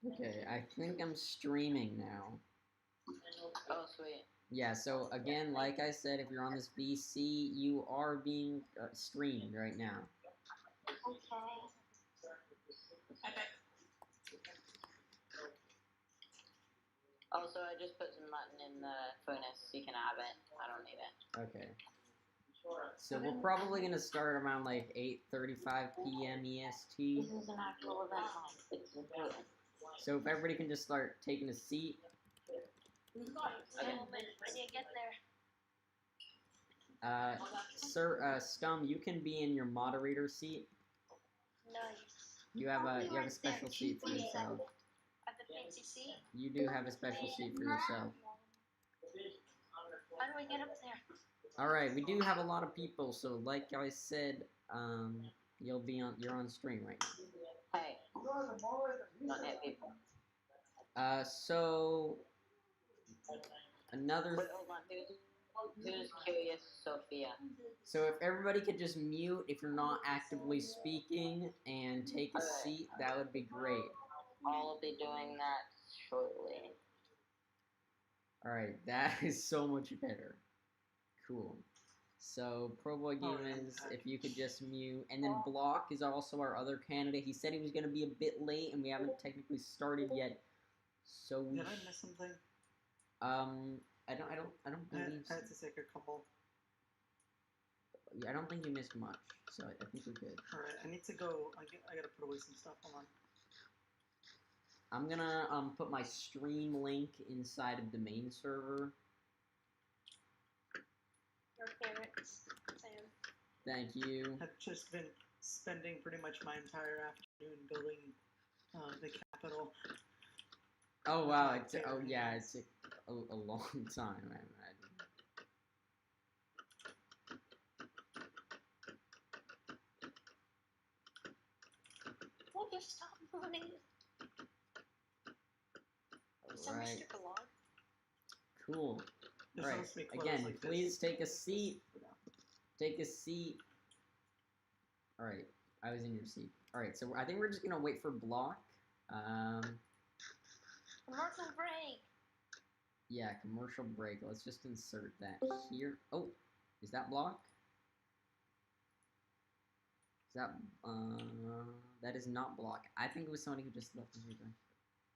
Okay, I think I'm streaming now. Oh, sweet. Yeah, so again, like I said, if you're on this VC, you are being streamed right now. Okay. Also, I just put some mutton in the furnace. You can have it. I don't need it. Okay. So we're probably gonna start around like 8:35 p.m. EST. This is an actual event. It's important. So if everybody can just start taking a seat. Okay. When you get there. Sir, Scum, you can be in your moderator seat. Nice. You have a special seat for yourself. At the fancy seat? You do have a special seat for yourself. How do I get up there? Alright, we do have a lot of people, so like I said, you're on stream right now. Hey. Not net people. So another. Wait, hold on. Who's Curious Sophia? So if everybody could just mute if you're not actively speaking and take a seat, that would be great. I'll be doing that shortly. Alright, that is so much better. Cool. So, Pro Boy Gamers, if you could just mute. And then Block is also our other candidate. He said he was going to be a bit late, and we haven't technically started yet. So we Did I miss something? I don't believe I had to take a couple. I don't think you missed much, so I think we're good. Alright, I need to go. I gotta put away some stuff. Hold on. I'm gonna put my stream link inside of the main server. Your parents, Sam. Thank you. I've just been spending pretty much my entire afternoon building the capital. Oh wow! It's a long time, I imagine. Won't you stop moving? Is that Alright. Mr. Galard? Cool. They're Alright. supposed to be closed Again, like please this. take a seat. Take a seat. Alright. I was in your seat. Alright, so I think we're just gonna wait for Block. Commercial break! Yeah, commercial break. Let's just insert that here. Oh, is that Block? Is that, that is not Block. I think it was somebody who just left the video.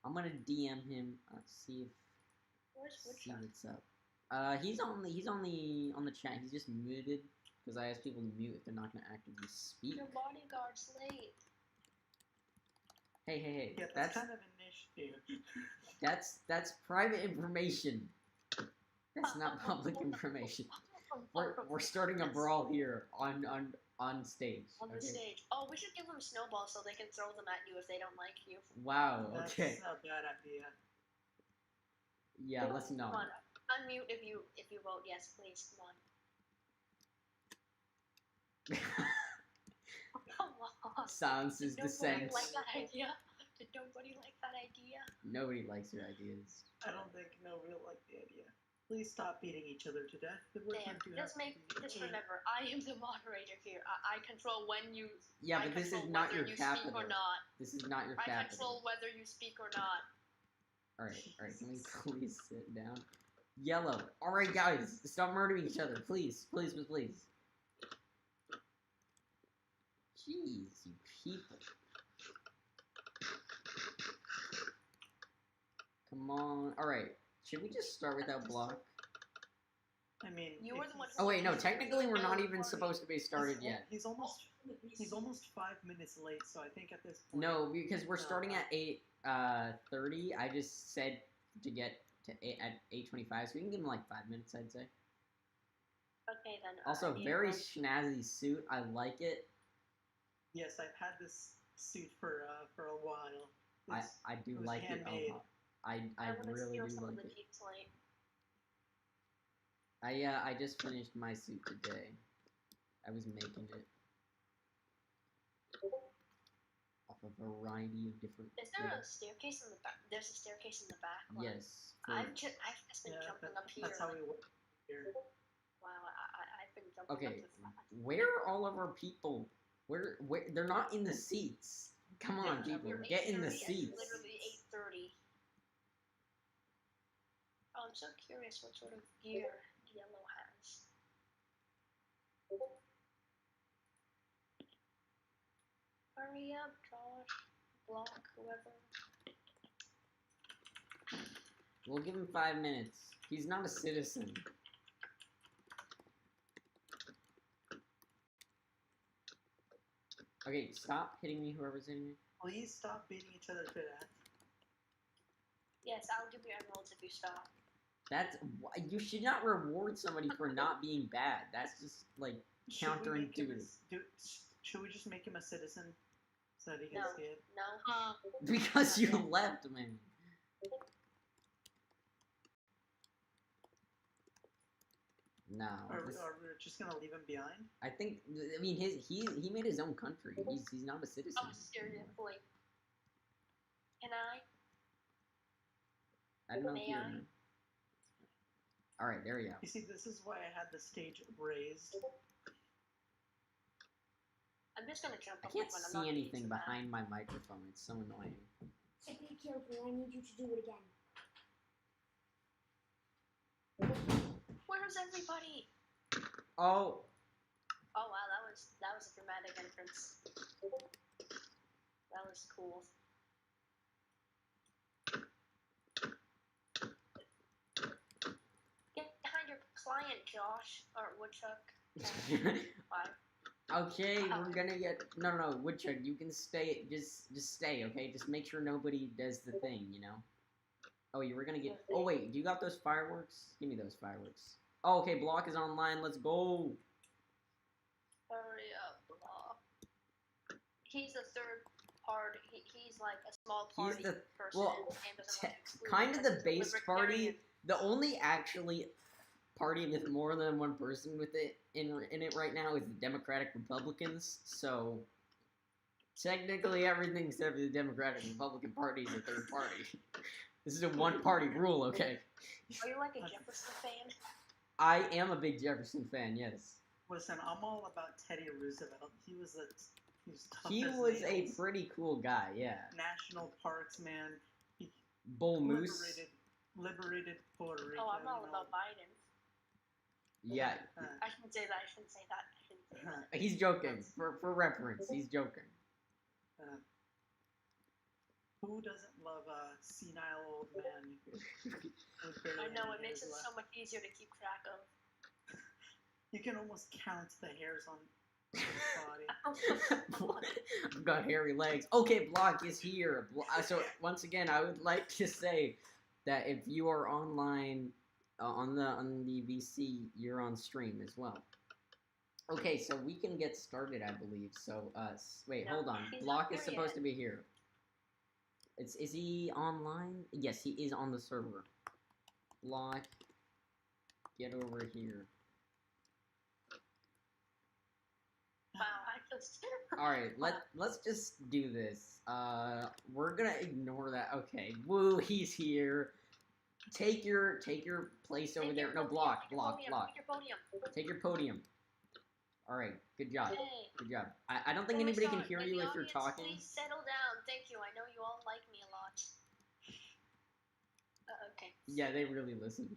I'm gonna DM him, see if, Where's see Woodchuck? what's up. He's on the chat. He's just muted, because I asked people to mute if they're not gonna actively speak. Your bodyguard's late. Hey, Yeah, that's kind of an issue. that's private information. That's not public information. We're starting a brawl here on stage. On the Okay? stage. Oh, we should give them snowballs so they can throw them at you if they don't like you. Wow. Okay. That's a bad idea. Yeah. Let's Come not. on, unmute if you vote yes, please. Come on. Come on. Silence is Did dissent. nobody like that idea? Did nobody like that idea? Nobody likes your ideas. I don't think nobody will like the idea. Please stop beating each other to death. Damn, just remember, I am the moderator here. I control when you. Yeah, I but this is control not whether your you capital. Speak or not. This is not your I capital. control whether you speak or not. Alright, can we please sit down? Yellow. Alright, guys, stop murdering each other. Please. Jeez, you people. Come on. Alright, should we just start without Block? I mean, You were the one. Oh wait, no, technically we're not even supposed to be started yet. He's almost 5 minutes late, so I think at this point. No, because we're starting at 8:30. I just said to get to at 8:25, so we can give him like 5 minutes, I'd say. Okay then. Also, very snazzy suit. I like it. Yes, I've had this suit for a while. I do it was like handmade. it. I really do like it. Plate. I just finished my suit today. I was making it off a variety of different. Is there a staircase in the back? There's a staircase in the back. Yes. I've just been jumping up here. That's how we work here. Wow, I've been jumping Okay, up to the where are all of our people? Where they're not in the seats. Come on, people, get in the seats. It's literally 30. Oh, I'm so curious what sort of gear Yellow has. Hurry up, Josh. Block, whoever. We'll give him 5 minutes. He's not a citizen. Okay, stop hitting me, whoever's hitting me. Please stop beating each other to death. Yes, I'll give you emeralds if you stop. That's you should not reward somebody for not being bad. That's just like counterintuitive. Should we just make him a citizen so that he can No. see it? No. Because you left, man. No, Or we're just gonna leave him behind? I think. I mean, he made his own country. He's not a citizen. Oh, seriously. Can I? I don't know if May you're. I? All right, there we go. You see, this is why I had the stage raised. I'm just gonna jump I up can't when I'm see not anything used to that. behind my microphone. It's so annoying. Be careful, I need you to do it again. Where's everybody? Oh, Oh wow, that was a dramatic entrance. That was cool. Get behind your client, Josh, or Woodchuck. Bye. okay, we're gonna get no Woodchuck. You can stay. Just stay, okay? Just make sure nobody does the thing, you know. Oh, you were gonna get. Oh wait, do you got those fireworks? Give me those fireworks. Oh, okay, Block is online. Let's go. Hurry up, Block. He's the third part. He's like a small He's party the- person. well, and doesn't want to exclude kind of the because he's a base party. libertarian. The only actually party with more than one person with it in it right now is the Democratic Republicans. So technically, everything except for the Democratic Republican Party is a third party. This is a one-party rule, okay? Are you like a Jefferson fan? I am a big Jefferson fan. Yes, Listen, I'm all about Teddy Roosevelt. He was tough he as was a nails. pretty cool guy. Yeah, National parks man. He Bull Moose. liberated Puerto Rico. Oh, I'm all you know. about Biden. Yeah, I shouldn't say that. I shouldn't say that. I shouldn't say that. he's joking. For reference, he's joking. Who doesn't love a senile old man? with barely I know, any it makes it hairs so left? much easier to keep track of. You can almost count the hairs on his body. I've got hairy legs. Okay, Block is here. So once again, I would like to say that if you are online on the VC, you're on stream as well. Okay, so we can get started, I believe. So wait, No, hold on. he's Block not is here supposed yet. to be here. Is he online? Yes, he is on the server. Block, get over here. Wow, I just. All right, let's just do this. We're gonna ignore that. Okay, woo, he's here. Take your place over Take there. your No, podium, block. take your podium. Take your podium. All right, good job. Hey. Good job. I don't think Oh my anybody can God, hear may you the if you're audience talking. Please settle down. Thank you. I know you all like me a lot. Okay. Yeah, they really listened.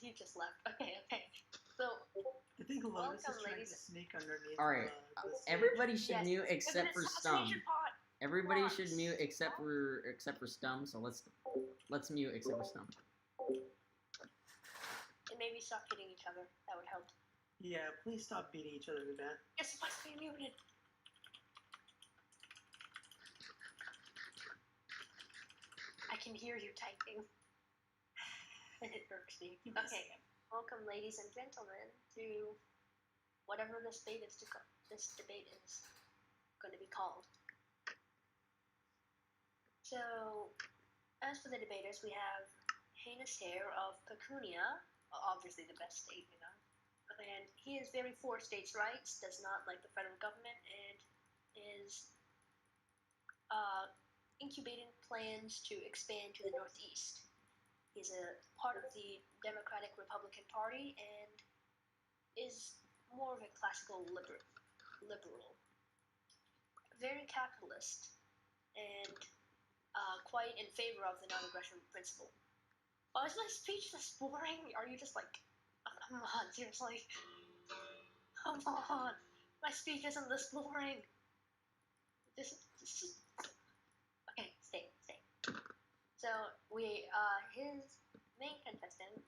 You just left. Okay. So I think Lotus is Welcome, trying ladies. to sneak underneath. All right, the stage. everybody should Yes, mute there's except an for Stum. assassination pod. Everybody Box. should mute except for Stum. So let's mute except for Stum. And maybe stop hitting each other. That would help. Yeah, please stop beating each other to death. You're supposed to be muted. I can hear you typing. And it irks me. Okay. Welcome, ladies and gentlemen, to whatever this debate is going to be called. So, as for the debaters, we have Heinous Hair of Pecunia, obviously the best state, you know. And he is very for states' rights, does not like the federal government, and is incubating plans to expand to the northeast. He's a part of the Democratic Republican Party and is more of a classical liberal. Very capitalist, and quite in favor of the non-aggression principle. Oh, is my speech this boring? Are you just like, oh, come on, seriously? Come on, my speech isn't this boring. This is okay. Stay. So his main contestant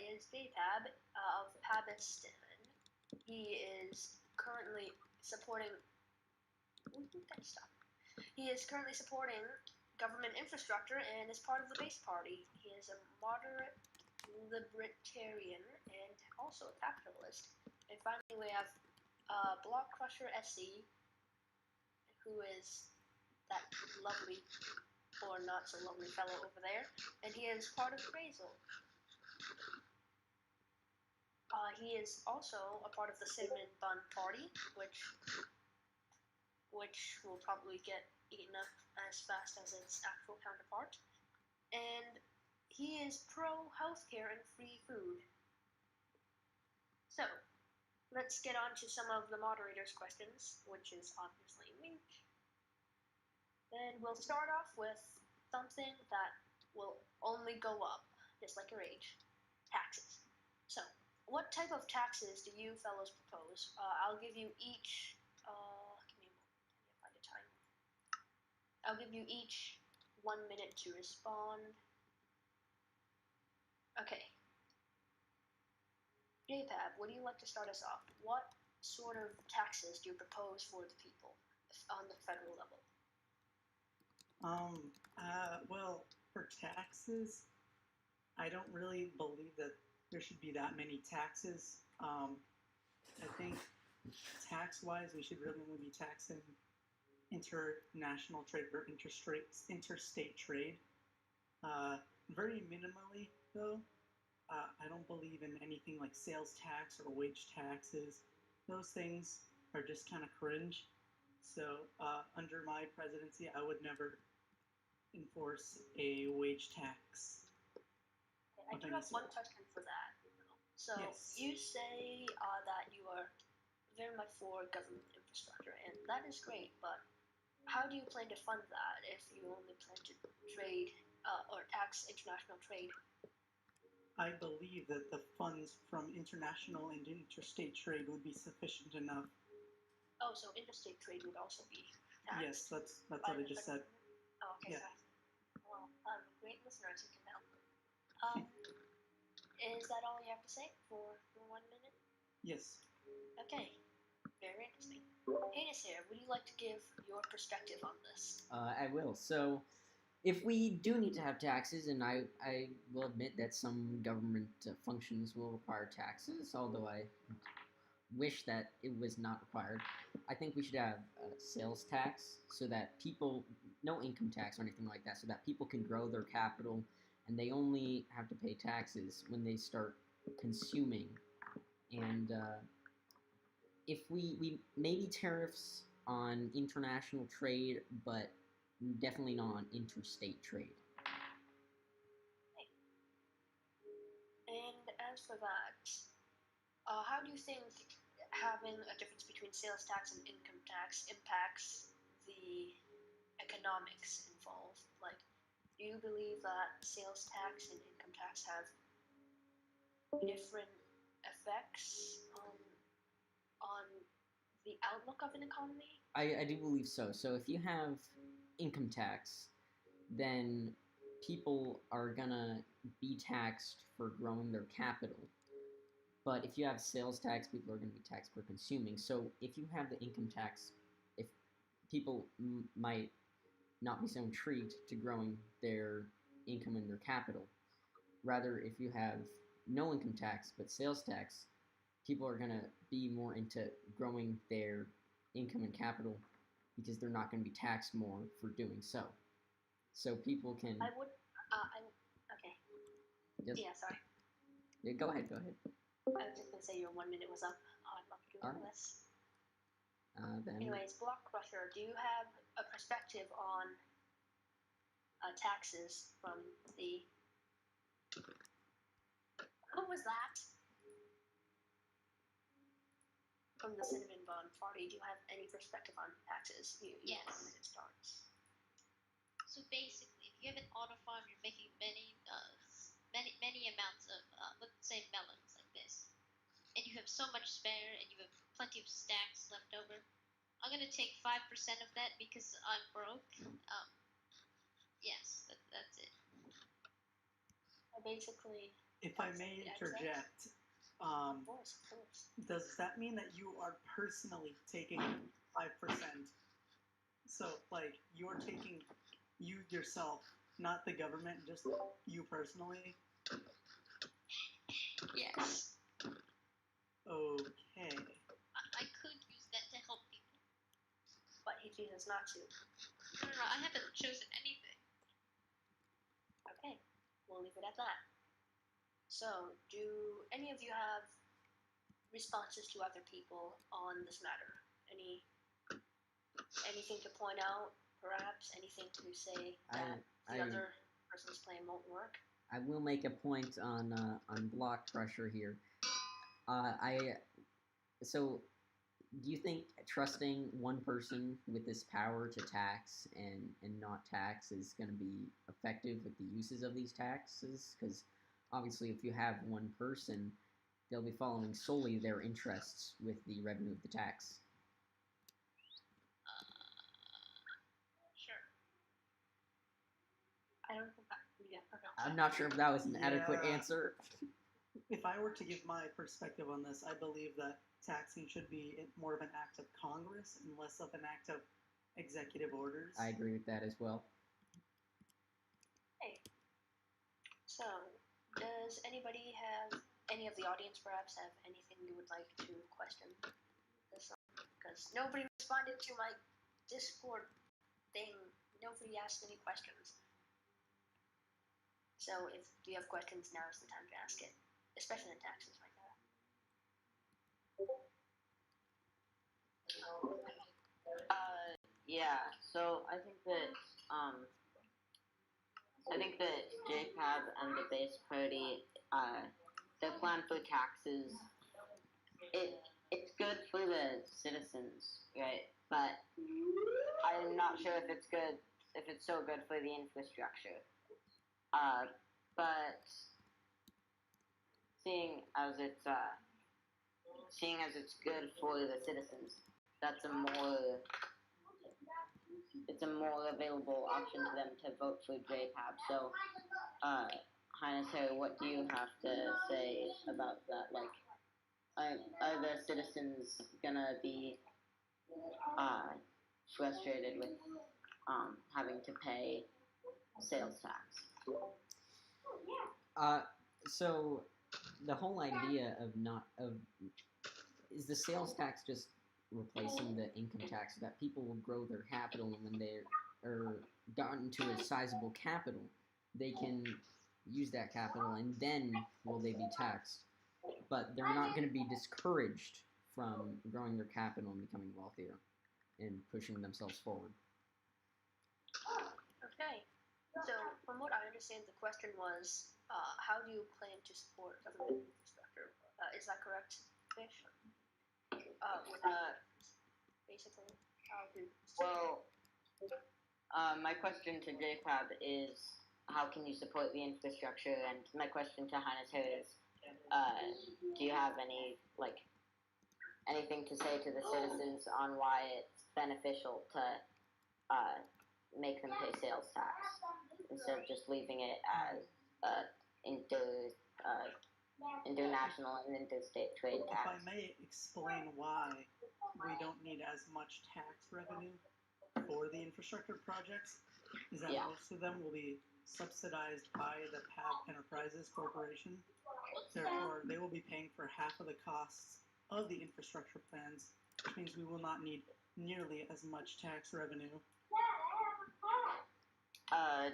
is Baytab of Pabiston. He is currently supporting. He is currently supporting government infrastructure and is part of the Base Party. He is a moderate libertarian and also a capitalist. And finally, we have Block Crusher SC, who is that lovely or not so lovely fellow over there, and he is part of Basil. He is also a part of the Cinnamon Bun Party, which will probably get eaten up as fast as its actual counterpart. And he is pro-healthcare and free food. So, let's get on to some of the moderator's questions, which is obviously me. And we'll start off with something that will only go up, just like your age. Taxes. So, what type of taxes do you fellows propose? I'll give you each... give me a moment. I need to find a time. I'll give you each 1 minute to respond. Okay. JPAB, would you like to start us off? What sort of taxes do you propose for the people on the federal level? Well, for taxes, I don't really believe that there should be that many taxes. I think tax-wise, we should really only be taxing international trade or interstate trade. Very minimally, though. I don't believe in anything like sales tax or wage taxes. Those things are just kind of cringe. So under my presidency, I would never enforce a wage tax. I do have one question for that. So yes. You say that you are very much for government infrastructure, and that is great, but how do you plan to fund that if you only plan to trade or tax international trade? I believe that the funds from international and interstate trade would be sufficient enough. Oh, so interstate trade would also be taxed? Yes, that's what I just said. Oh, okay, yeah. Well, great listeners who can help. Is that all you have to say for 1 minute? Yes. Okay, very interesting. Hades here, would you like to give your perspective on this? I will. So, if we do need to have taxes, and I will admit that some government functions will require taxes, although I wish that it was not required, I think we should have sales tax so that people, no income tax or anything like that, so that people can grow their capital and they only have to pay taxes when they start consuming. And if we maybe tariffs on international trade, but definitely not on interstate trade. And as for that, how do you think having a difference between sales tax and income tax impacts the economics involved? Like, do you believe that sales tax and income tax have different effects on the outlook of an economy? I do believe so. So if you have income tax, then people are gonna be taxed for growing their capital. But if you have sales tax, people are gonna be taxed for consuming. So if you have the income tax, if people might not be so intrigued to growing their income and their capital. Rather, if you have no income tax but sales tax, people are gonna be more into growing their income and capital because they're not going to be taxed more for doing so. So people can. Okay. Yes. Yeah, sorry. Yeah, go ahead. I was just going to say your 1 minute was up. Oh, I'd love to do All right. this. Then... Anyways, Block Crusher, do you have a perspective on taxes from the... Who was that? From the Cinnamon Bun Party, do you have any perspective on taxes? Yes. When it starts. So basically, if you have an auto farm, you're making many amounts of, let's say, melons like this, and you have so much spare, and you have plenty of stacks left over. I'm gonna take 5% of that because I'm broke. Yes, that's it. Basically, If I may Yeah, interject, of course. does that mean that you are personally taking 5%? So, like, you're taking you yourself, not the government, just you personally? Yes. Okay. I could use that to help people. But he chooses not to. No, I haven't chosen anything. Okay, we'll leave it at that. So, do any of you have responses to other people on this matter? Anything to point out, perhaps? Anything to say that the other person's plan won't work? I will make a point on block pressure here. So do you think trusting one person with this power to tax and not tax is going to be effective with the uses of these taxes? Because obviously, if you have one person, they'll be following solely their interests with the revenue of the tax. Sure. I don't think that. Yeah, okay. I'm not sure if that was an adequate Yeah. answer. If I were to give my perspective on this, I believe that taxing should be more of an act of Congress and less of an act of executive orders. I agree with that as well. So, does anybody have, any of the audience perhaps, have anything you would like to question this on? Because nobody responded to my Discord thing. Nobody asked any questions. So, if you have questions, now is the time to ask it. Especially in taxes like that. Yeah. So I think that JPAB and the base party, their plan for taxes, it's good for the citizens, right? But I'm not sure if it's so good for the infrastructure. But seeing as it's good for the citizens, it's a more available option to them to vote for JPAB. So, Highness Harry, what do you have to say about that? Like, are the citizens gonna be frustrated with having to pay sales tax? So the whole idea is the sales tax just replacing the income tax so that people will grow their capital, and when they're gotten to a sizable capital, they can use that capital, and then will they be taxed. But they're not going to be discouraged from growing their capital and becoming wealthier and pushing themselves forward. Okay. So, from what I understand, the question was, how do you plan to support government infrastructure? Is that correct, Fish? Basically, how do... Well, my question to JPAB is, how can you support the infrastructure? And my question to Highness Harry is, do you have anything to say to the citizens on why it's beneficial to make them pay sales tax instead of just leaving it as international and interstate trade If tax? I may explain why we don't need as much tax revenue for the infrastructure projects, is that most of them will be subsidized by the PAB Enterprises Corporation. Therefore, they will be paying for half of the costs of the infrastructure plans, which means we will not need nearly as much tax revenue.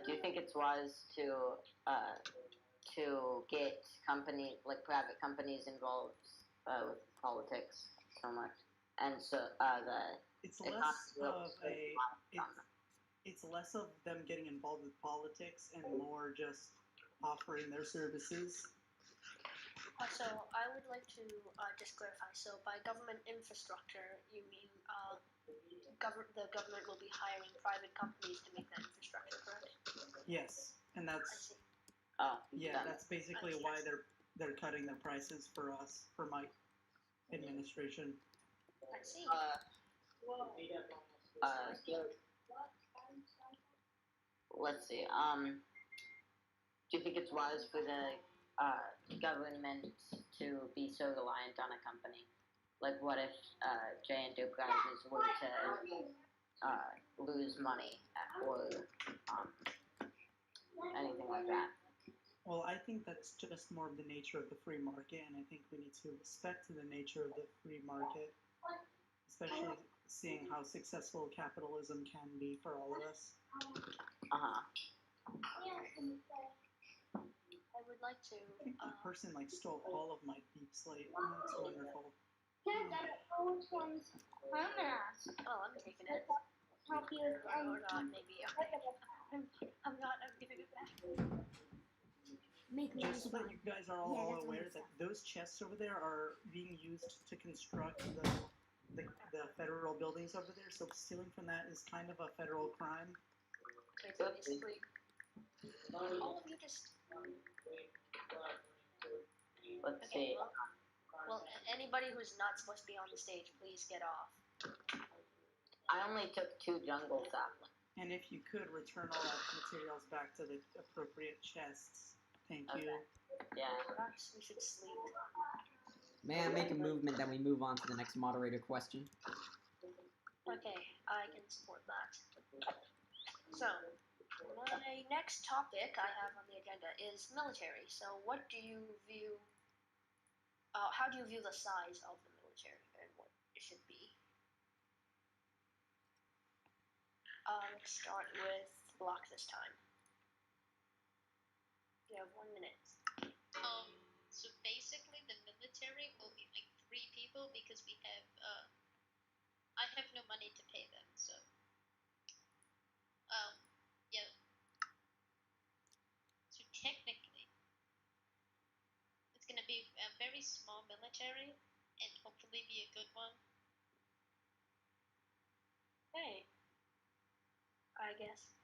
Do you think it's wise to get private companies involved with politics so much? And so it's less of them getting involved with politics and more just offering their services. So, I would like to just clarify. So, by government infrastructure, you mean the government will be hiring private companies to make that infrastructure, correct? Yes, and I that's see. Oh, yeah, that that's basically why they're cutting their prices for us, for my administration. I see. let's see. Do you think it's wise for the government to be so reliant on a company? Like, what if J Enterprises were to lose money or anything like that? Well, I think that's just more of the nature of the free market, and I think we need to respect the nature of the free market, especially seeing how successful capitalism can be for all of us. Uh-huh. I would like to. I think that person like stole all of my beep slate. That's wonderful. Oh, I'm taking it. Or not, maybe. I'm not. I'm giving it back. Make me Just so that you guys are all Yeah, that's aware understand. that those chests over there are being used to construct the federal buildings over there, so stealing from that is kind of a federal crime. Okay, so basically, all of you just. Let's Okay, see. well, anybody who's not supposed to be on the stage, please get off. I only took 2 jungle saplings. And if you could return all that materials back to the appropriate chests, thank you. Yeah. Perhaps we should sleep. May I make a movement that we move on to the next moderator question? Okay, I can support that. So, my next topic I have on the agenda is military. So, what do you view? How do you view the size of the military and what it should be? Let's start with Block this time. You have 1 minute. So basically, the military will be like 3 people because we have. I have no money to pay them, so. Yeah. So technically, it's gonna be a very small military, and hopefully be a good one. Hey, I guess.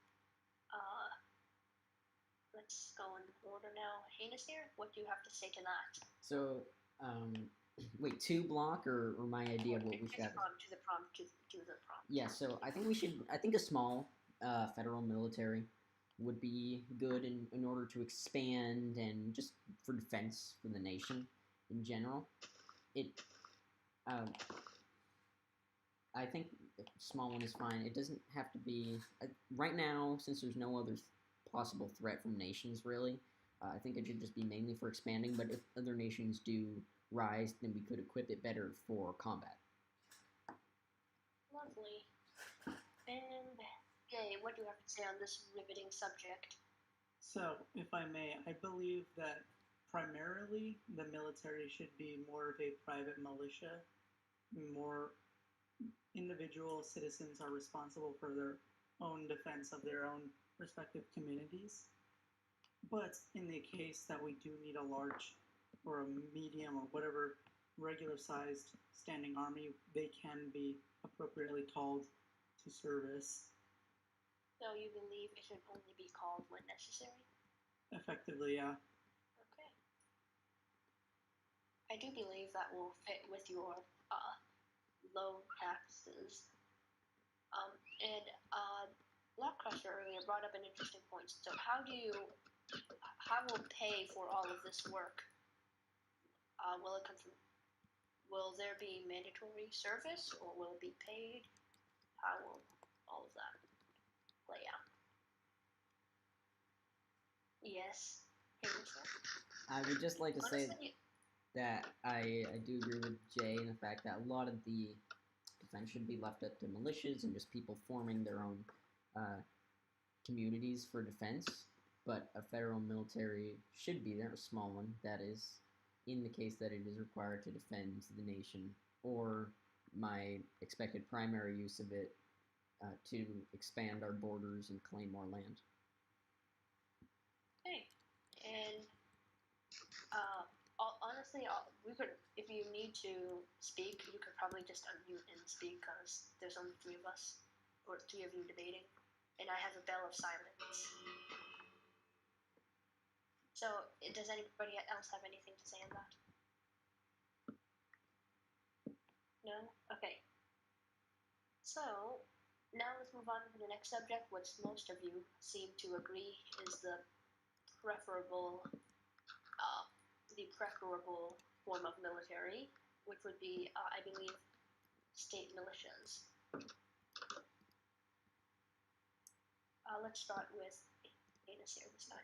Let's go in order now. Heinous here, what do you have to say to that? So, wait, 2 block or my idea of what we should have? To the prompt. Yeah, so I think a small federal military would be good in order to expand and just for defense for the nation in general. I think a small one is fine. It doesn't have to be right now, since there's no other possible threat from nations really. I think it should just be mainly for expanding. But if other nations do rise, then we could equip it better for combat. Lovely. And Jay, what do you have to say on this riveting subject? So, if I may, I believe that primarily the military should be more of a private militia. More individual citizens are responsible for their own defense of their own respective communities. But in the case that we do need a large or a medium or whatever regular sized standing army, they can be appropriately called to service. So you believe it should only be called when necessary? Effectively, yeah. Okay. I do believe that will fit with your low taxes. Block Crusher earlier brought up an interesting point. So how will pay for all of this work? Will it come from? Will there be mandatory service, or will it be paid? How will all of that play out? Yes. I would just like to say Honestly, that I do agree with Jay in the fact that a lot of the defense should be left up to militias and just people forming their own communities for defense. But a federal military should be there, a small one, that is, in the case that it is required to defend the nation, or my expected primary use of it to expand our borders and claim more land. hey, and honestly, we could, if you need to speak, you could probably just unmute and speak because there's only 3 of us, or 3 of you debating, and I have a bell of silence. So, does anybody else have anything to say on that? No? Okay. So, now let's move on to the next subject, which most of you seem to agree is the preferable form of military, which would be, I believe, state militias. Let's start with Anus here this time.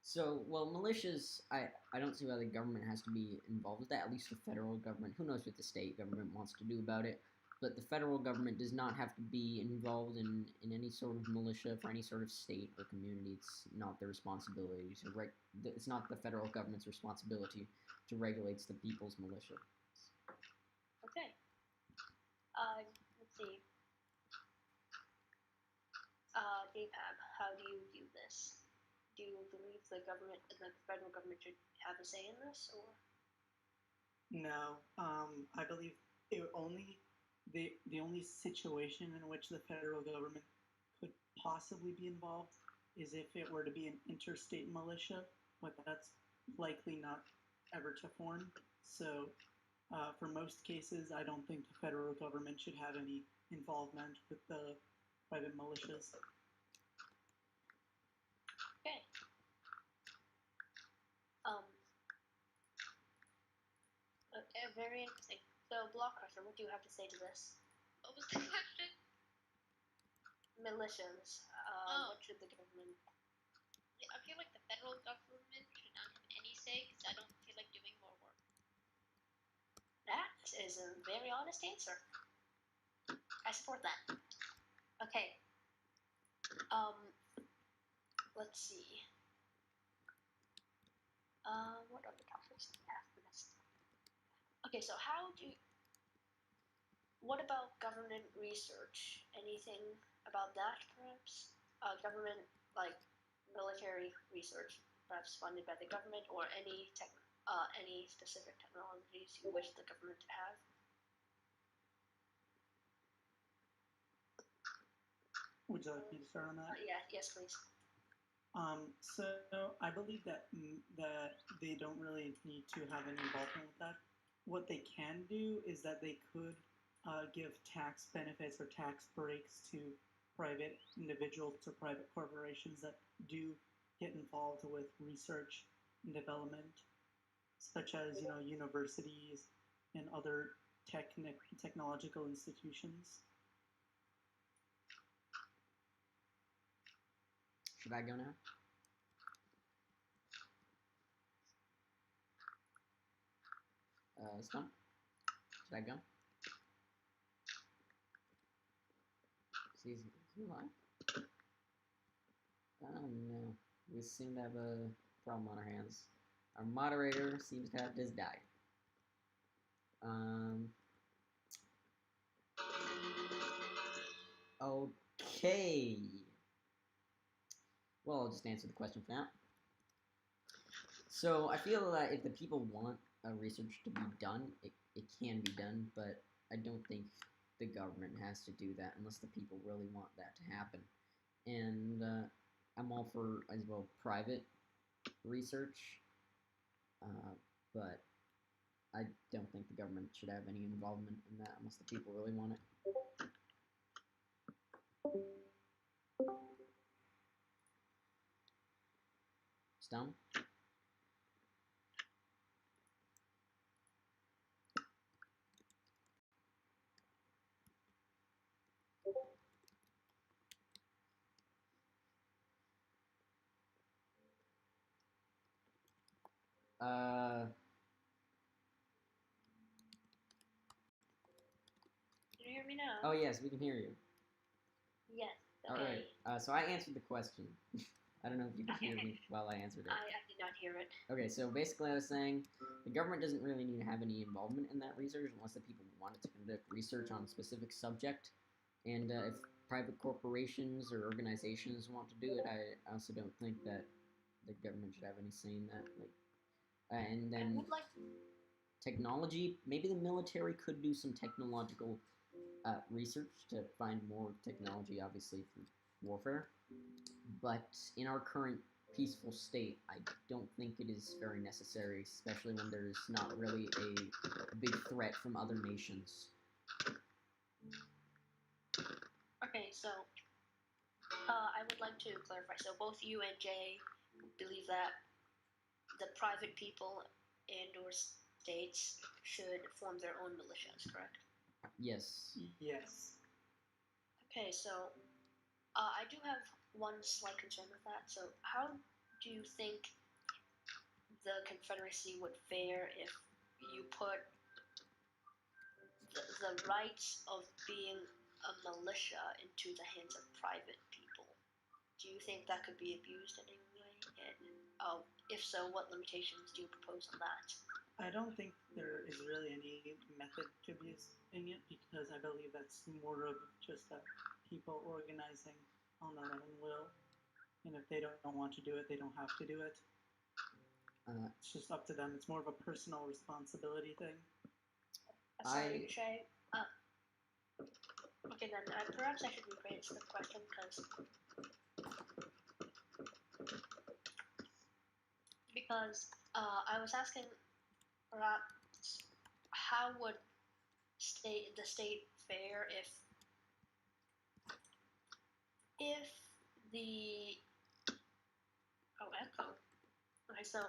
So, well, militias, I don't see why the government has to be involved with that, at least the federal government. Who knows what the state government wants to do about it, but the federal government does not have to be involved in any sort of militia for any sort of state or community. It's not their responsibility to it's not the federal government's responsibility to regulate the people's militia. Okay. Let's see. Dapab, how do you view this? Do you believe the federal government should have a say in this, or? No, I believe the only situation in which the federal government could possibly be involved is if it were to be an interstate militia, but that's likely not ever to form. So, for most cases, I don't think the federal government should have any involvement with the private militias. Okay. Okay, very interesting. So, Block Crusher, what do you have to say to this? What was the question? Militias. What should the government? I feel like the federal government should not have any say because I don't feel like doing more work. That is a very honest answer. I support that. Okay. Let's see. What other topics do we have for this? Okay, so what about government research? Anything about that, perhaps? Government, like military research, perhaps funded by the government, or any specific technologies you wish the government to have? Would you like me to start on that? Yes, please. So I believe that they don't really need to have any involvement with that. What they can do is that they could give tax benefits or tax breaks to private individuals or private corporations that do get involved with research and development, such as universities and other technological institutions. Should I go now? Stump? Should I go? Is he live? Oh no. We seem to have a problem on our hands. Our moderator seems to have just died. Okay. Well, I'll just answer the question for now. So, I feel that if the people want research to be done, it can be done, but I don't think the government has to do that unless the people really want that to happen. And I'm all for, as well, private research, but I don't think the government should have any involvement in that unless the people really want it. Stone? Can you hear me now? Oh yes, we can hear you. Yes. Okay. Alright, so I answered the question. I don't know if you could hear me while I answered it. I did not hear it. Okay, so basically I was saying the government doesn't really need to have any involvement in that research unless the people wanted to conduct research on a specific subject. And if private corporations or organizations want to do it, I also don't think that the government should have any say in that. And then technology, maybe the military could do some technological research to find more technology, obviously, for warfare. But in our current peaceful state, I don't think it is very necessary, especially when there's not really a big threat from other nations. Okay, so I would like to clarify. So both you and Jay believe that the private people and or states should form their own militias, correct? Yes. Yes. Okay, so I do have one slight concern with that. So how do you think the Confederacy would fare if you put the rights of being a militia into the hands of private people? Do you think that could be abused in any way? And if so, what limitations do you propose on that? I don't think there is really any method to abusing it because I believe that's more of just people organizing on their own will. And if they don't want to do it, they don't have to do it. It's just up to them. It's more of a personal responsibility thing. Sorry, Shay. Okay, then perhaps I should rephrase the question because I was asking perhaps how would the state fare if the echo. Okay, so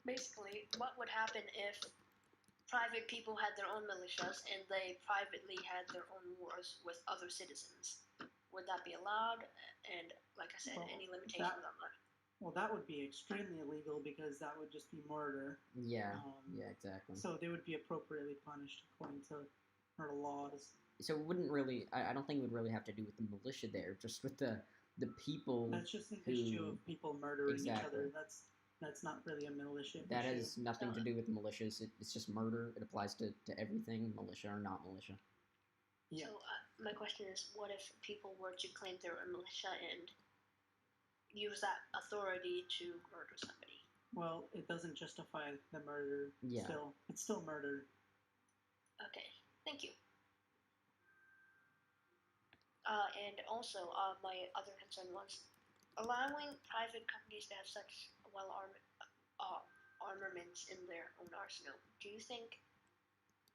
basically, what would happen if private people had their own militias and they privately had their own wars with other citizens? Would that be allowed? And like I said, Well, any limitations on that? Well, that would be extremely illegal because that would just be murder. Yeah. Yeah, exactly. So they would be appropriately punished according to our laws. So it wouldn't really. I don't think it would really have to do with the militia there, just with the people. That's just an issue of people murdering each Exactly. other. That's not really a militia That issue. has nothing to do with militias. It's just murder. It applies to everything, militia or not militia. Yeah. So my question is, what if people were to claim they were a militia and use that authority to murder somebody? Well, it doesn't justify the murder. Yeah. It's still murder. Okay, thank you. And also, my other concern was allowing private companies to have such armaments in their own arsenal. Do you think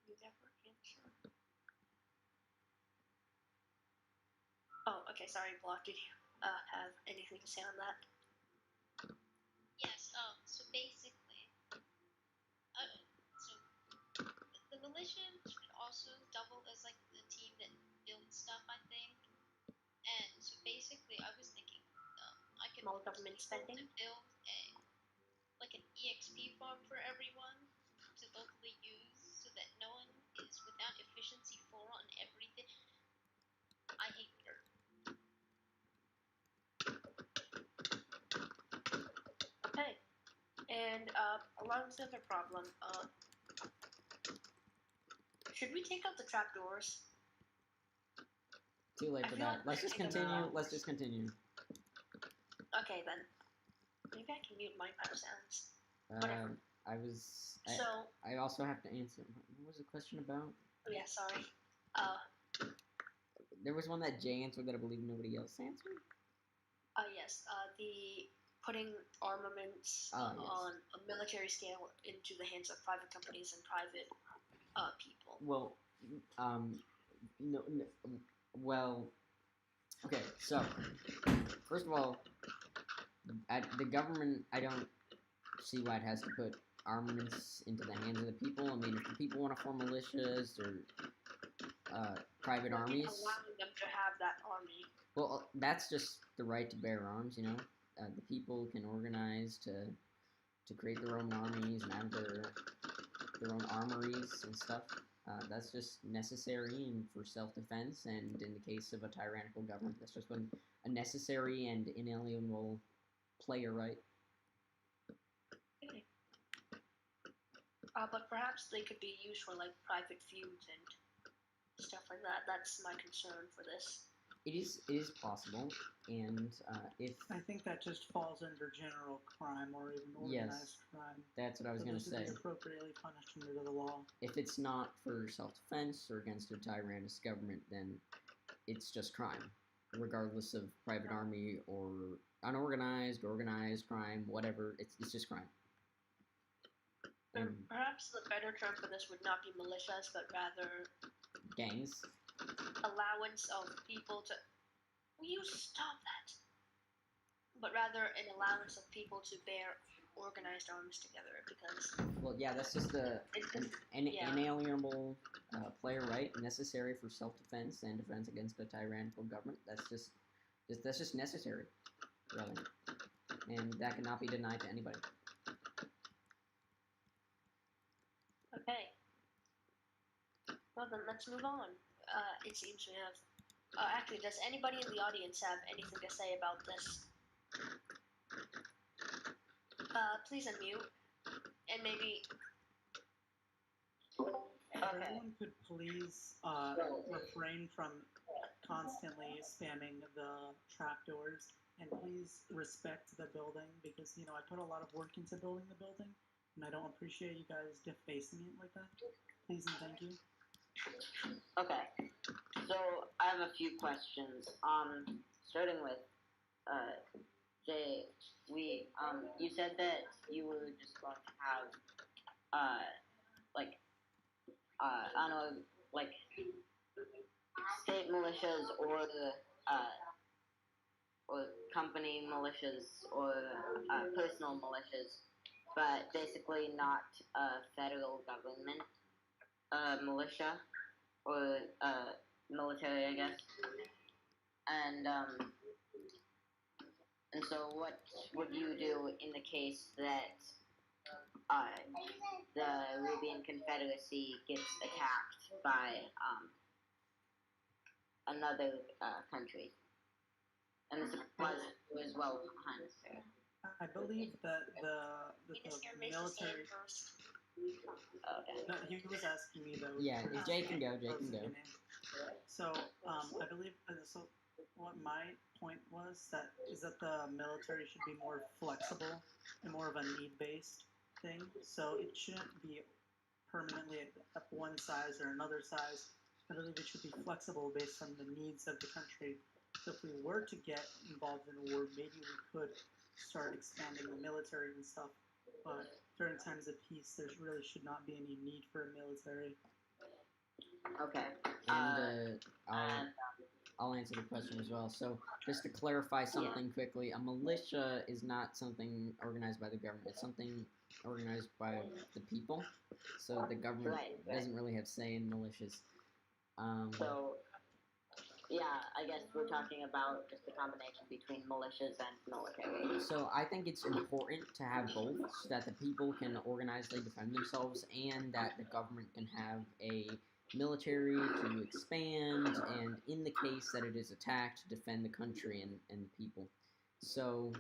you ever answer? Oh, okay. Sorry, Block. Did you have anything to say on that? Yes. So basically, so the militia should also double as like the team that builds stuff, I think. And so basically, I was thinking, I could Small government spending? to build an EXP farm for everyone to locally use, so that no one is without efficiency 4 on everything. I hate dirt. Okay. And along with the other problem, should we take out the trapdoors? Too late for that. Let's just continue. Let's just continue. Okay, then. Maybe I can mute my power sounds. Whatever. I also have to answer. What was the question about? Oh yeah, sorry. There was one that Jay answered that I believe nobody else answered. Yes. The putting armaments Yes. on a military scale into the hands of private companies and private people. Well, no, well, okay. So, first of all, the government, I don't see why it has to put armaments into the hands of the people. I mean, if the people want to form militias or private armies, allowing them to have that army. well, that's just the right to bear arms. You know, the people can organize to create their own armies and have their own armories and stuff. That's just necessary and for self-defense, and in the case of a tyrannical government, that's just a necessary and inalienable player right. Okay. But perhaps they could be used for like private feuds and stuff like that. That's my concern for this. It is possible, and if I think that just falls under general crime or even organized crime. That's what I was going to say. Be appropriately punished under the law. If it's not for self-defense or against a tyrannous government, then it's just crime. regardless of private army or unorganized, organized crime, whatever. It's just crime. And Perhaps the better term for this would not be militias, but rather gangs. allowance of people to. Will you stop that? But rather an allowance of people to bear organized arms together, because Well, yeah, that's just an Yeah. inalienable player right, necessary for self-defense and defense against a tyrannical government. That's just necessary, really, and that cannot be denied to anybody. okay. Well then, let's move on. It seems we have. Actually, does anybody in the audience have anything to say about this? Please unmute, and maybe. If everyone could please refrain from constantly spamming the trapdoors, and please respect the building, because I put a lot of work into building the building, and I don't appreciate you guys defacing it like that. Please and thank you. Okay, so I have a few questions. Starting with, Jay, you said that you were just going to have, I don't know, like, state militias or company militias or personal militias, but basically not a federal government militia or military, I guess. And so what would you do in the case that the Arabian Confederacy gets attacked by another country? And this applies as well behind us there. I believe that the Minister, raise his hand military. first. Okay. No, he was asking me though. Yeah, for Jay can go. his Jay can go. name. So I believe so. What my point was is that the military should be more flexible and more of a need-based thing. So it shouldn't be permanently at one size or another size. I believe it should be flexible based on the needs of the country. So if we were to get involved in a war, maybe we could start expanding the military and stuff. But during times of peace, there really should not be any need for a military. Okay. And I'll answer the question as well. So, just to clarify something quickly, a militia is not something organized by the government. It's something organized by the people. So the government doesn't really have say in militias. So, yeah, I guess we're talking about just the combination between militias and military. So I think it's important to have both, so that the people can organizedly defend themselves, and that the government can have a military to expand, and in the case that it is attacked, defend the country and the people. So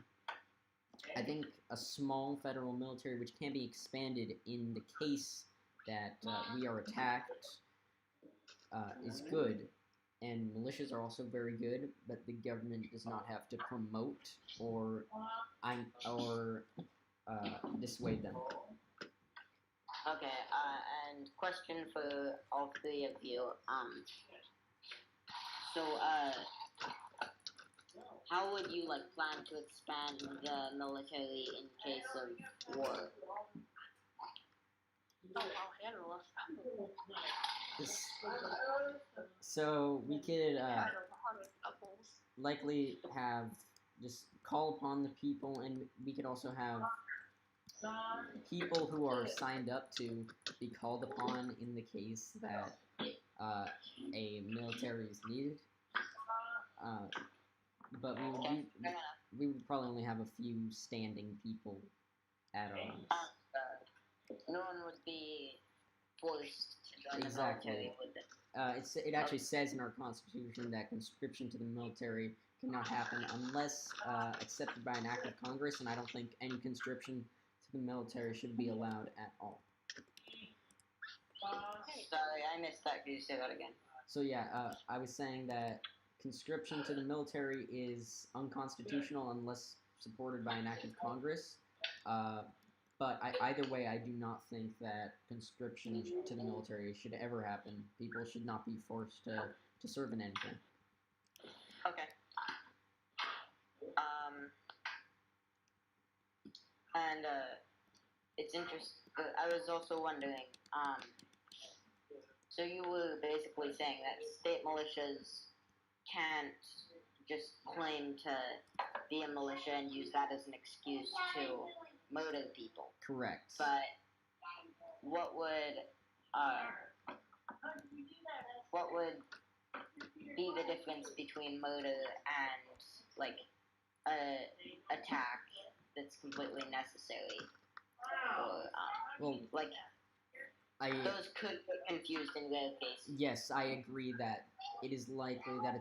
I think a small federal military, which can be expanded in the case that we are attacked, is good. And militias are also very good, but the government does not have to promote or dissuade them. Okay, and question for all three of you. How would you plan to expand the military in case of war? I'll handle it. So we could likely have just call upon the people, and we could also have people who are signed up to be called upon in the case that a military is needed. But we would probably only have a few standing people at arms. No one would be forced to join Exactly. the military, would they? It actually says in our constitution that conscription to the military cannot happen unless accepted by an act of Congress, and I don't think any conscription to the military should be allowed at all. Sorry, I missed that. Could you say that again? So yeah, I was saying that conscription to the military is unconstitutional unless supported by an act of Congress. But either way, I do not think that conscription to the military should ever happen. People should not be forced to serve in anything. Okay. And it's interesting. I was also wondering. So you were basically saying that state militias can't just claim to be a militia and use that as an excuse to murder people. Correct. But what would be the difference between murder and like a attack that's completely necessary? Or Well, like I those could get confused in their case. yes, I agree that it is likely that a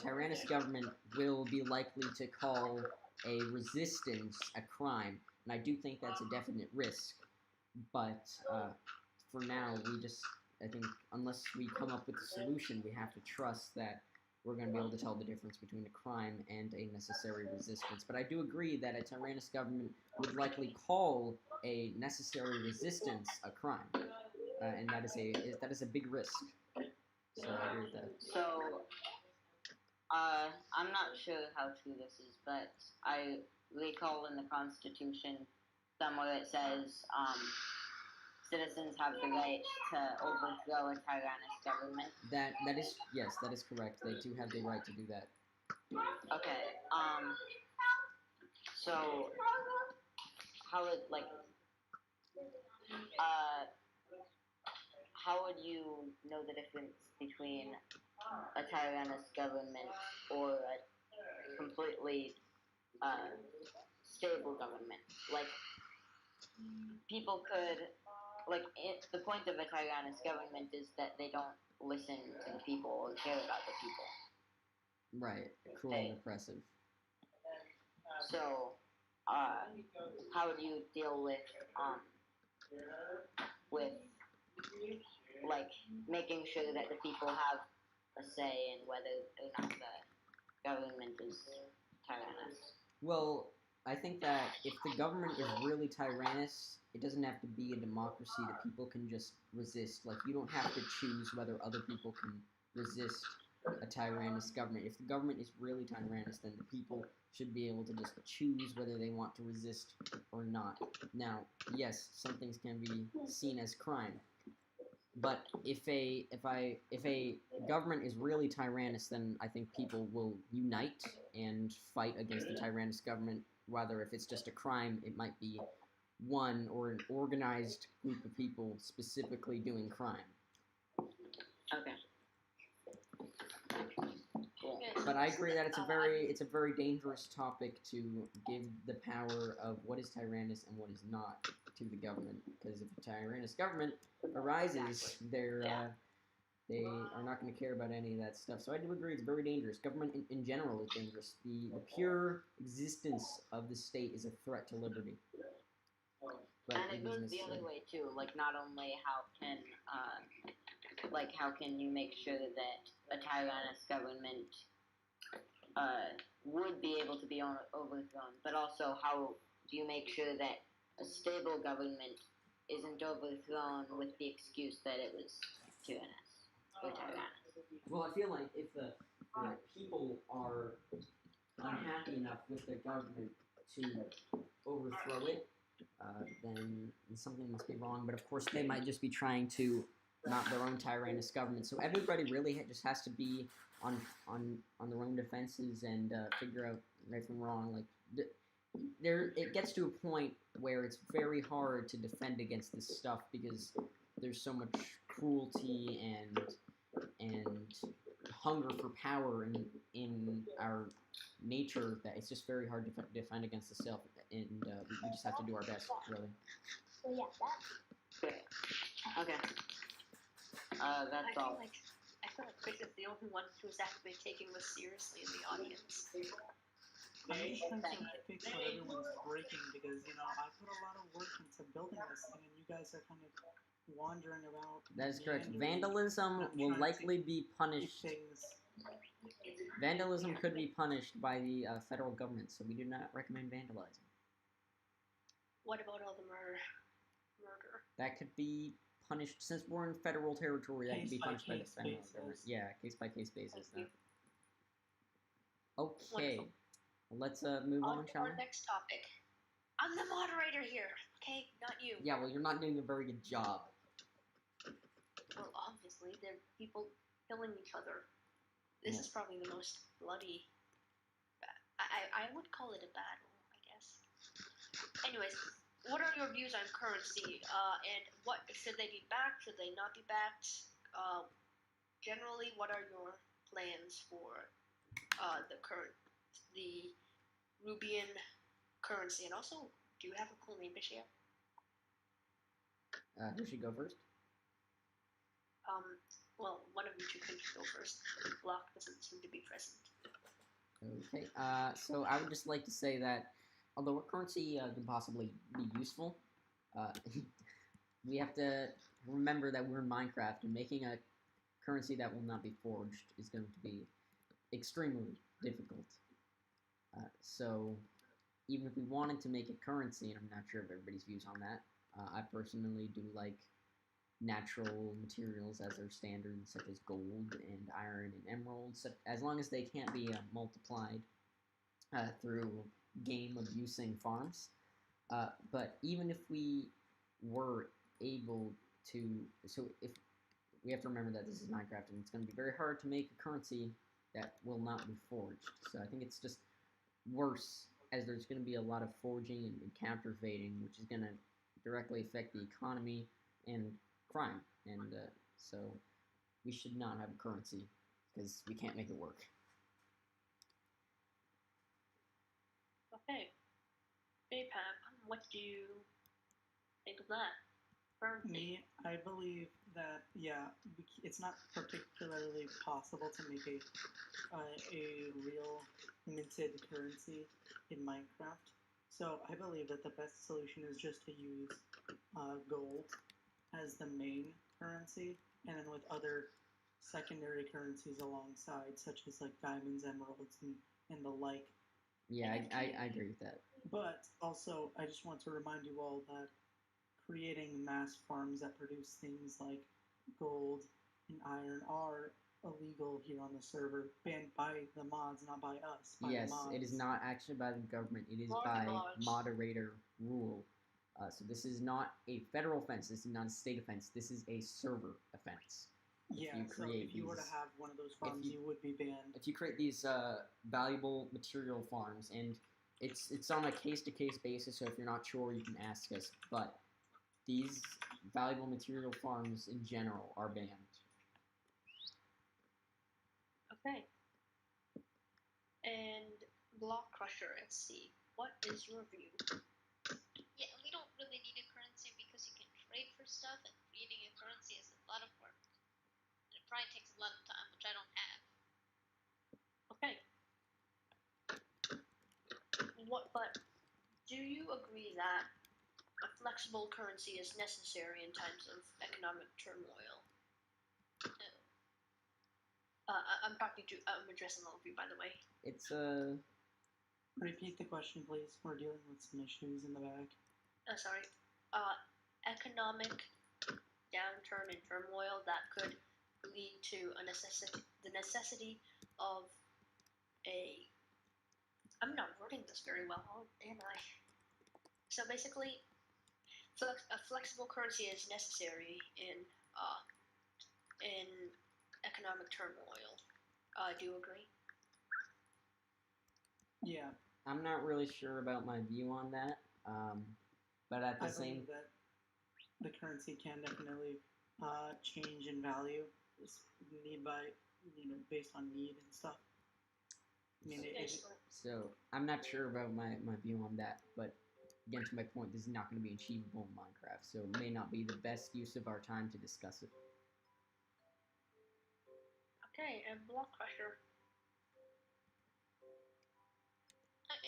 tyrannous government will be likely to call a resistance a crime, and I do think that's a definite risk. But for now, I think, unless we come up with a solution, we have to trust that we're going to be able to tell the difference between a crime and a necessary resistance. But I do agree that a tyrannous government would likely call a necessary resistance a crime, and that is a big risk. So I agree with that. So, I'm not sure how true this is, but I recall in the Constitution somewhere it says citizens have the right to overthrow a tyrannous government. That is, yes, that is correct. They do have the right to do that. Okay. So how would how would you know the difference between a tyrannous government or a completely stable government? Like, people could, the point of a tyrannous government is that they don't listen to the people or care about the people. Right, cruel and oppressive. So, how would you deal with like making sure that the people have a say in whether or not the government is tyrannous? Well, I think that if the government is really tyrannous, it doesn't have to be a democracy. The people can just resist. Like, you don't have to choose whether other people can resist a tyrannous government. If the government is really tyrannous, then the people should be able to just choose whether they want to resist or not. Now, yes, some things can be seen as crime, but if a government is really tyrannous, then I think people will unite and fight against the tyrannous government. Whether if it's just a crime, it might be one or an organized group of people specifically doing crime. Okay. Cool. But I agree that it's a very dangerous topic to give the power of what is tyrannous and what is not to the government, because if a tyrannous government arises, they are not going to care about any of that stuff. So I do agree it's very dangerous. Government in general is dangerous. The pure existence of the state is a threat to liberty. But And it goes the other way too. Like, not only how can you make sure that a tyrannous government would be able to be overthrown, but also how do you make sure that a stable government isn't overthrown with the excuse that it was tyrannous or tyrannous? Well, I feel like if the people are unhappy enough with the government to overthrow it, then something must be wrong. But of course, they might just be trying to mount their own tyrannous government. So everybody really just has to be on their own defenses and figure out right from wrong. Like, it gets to a point where it's very hard to defend against this stuff because there's so much cruelty and hunger for power in our nature that it's just very hard to defend against the self, and we just have to do our best, really. So yeah, that. Okay. That's all. I feel like Chris is the only one who's actually taking this seriously in the audience. I'm just trying to fix what everyone's breaking because, I put a lot of work into building this thing and you guys are kind of wandering about. That is correct. meandering, Vandalism not will trying to likely be keep punished. things. Vandalism could be punished by the federal government, so we do not recommend vandalizing. What about all the murder? That could be punished, since we're in federal territory, that could be punished by the Case-by-case federal basis. government. Yeah, case by case basis. Thank Then. Okay. Wonderful. Let's move on, to shall we? our next topic. I'm the moderator here, okay? Not you. Yeah, well, you're not doing a very good job. Well, obviously, there are people killing each other. This Yeah. is probably the most bloody. I would call it a battle, I guess. Anyways, what are your views on currency? And what should they be backed? Should they not be backed? Generally, what are your plans for the Rubian currency? And also, do you have a cool name to share? Who should go first? Well, one of you two can go first. Block doesn't seem to be present. Okay. So I would just like to say that although a currency can possibly be useful, we have to remember that we're in Minecraft, and making a currency that will not be forged is going to be extremely difficult. So even if we wanted to make a currency, and I'm not sure of everybody's views on that, I personally do like natural materials as their standards, such as gold and iron and emeralds, as long as they can't be multiplied through game abusing farms. But even if we were able to, so if we have to remember that this is Minecraft and it's going to be very hard to make a currency that will not be forged. So I think it's just worse, as there's going to be a lot of forging and counterfeiting, which is going to directly affect the economy and crime. And so we should not have a currency because we can't make it work. Okay. Baypam, what do you think of that? Me, I believe that it's not particularly possible to make a real minted currency in Minecraft. So I believe that the best solution is just to use gold as the main currency, and then with other secondary currencies alongside, such as like diamonds, emeralds, and the like. Yeah, I agree with that. But also, I just want to remind you all that creating mass farms that produce things like gold and iron are illegal here on the server, banned by the mods, not by us. By Yes, the mods. it is not actually by the government. It is Or the by mods. moderator rule. So this is not a federal offense. This is not a state offense. This is a server offense. Yeah, you so create if you were to these- have one of those farms, you- you would be banned. If you create these valuable material farms, and it's on a case-to-case basis, so if you're not sure, you can ask us. But these valuable material farms in general are banned. Okay. And Block Crusher SC, what is your view? Yeah, we don't really need a currency because you can trade for stuff, and creating a currency is a lot of work. And it probably takes a lot of time, which I don't have. Okay. But do you agree that a flexible currency is necessary in times of economic turmoil? No. I'm addressing all of you, by the way. It's Repeat the question, please. We're dealing with some issues in the back. Sorry. Economic downturn and turmoil that could lead to the necessity of I'm not wording this very well, am I? So basically, a flexible currency is necessary in economic turmoil. Do you agree? Yeah, I'm not really sure about my view on that. But at the I same believe that the currency can definitely change in value, based on need and stuff. I mean, So I'm not sure about my view on that, but again, to my point, this is not going to be achievable in Minecraft, so it may not be the best use of our time to discuss it. Okay, and Block Crusher.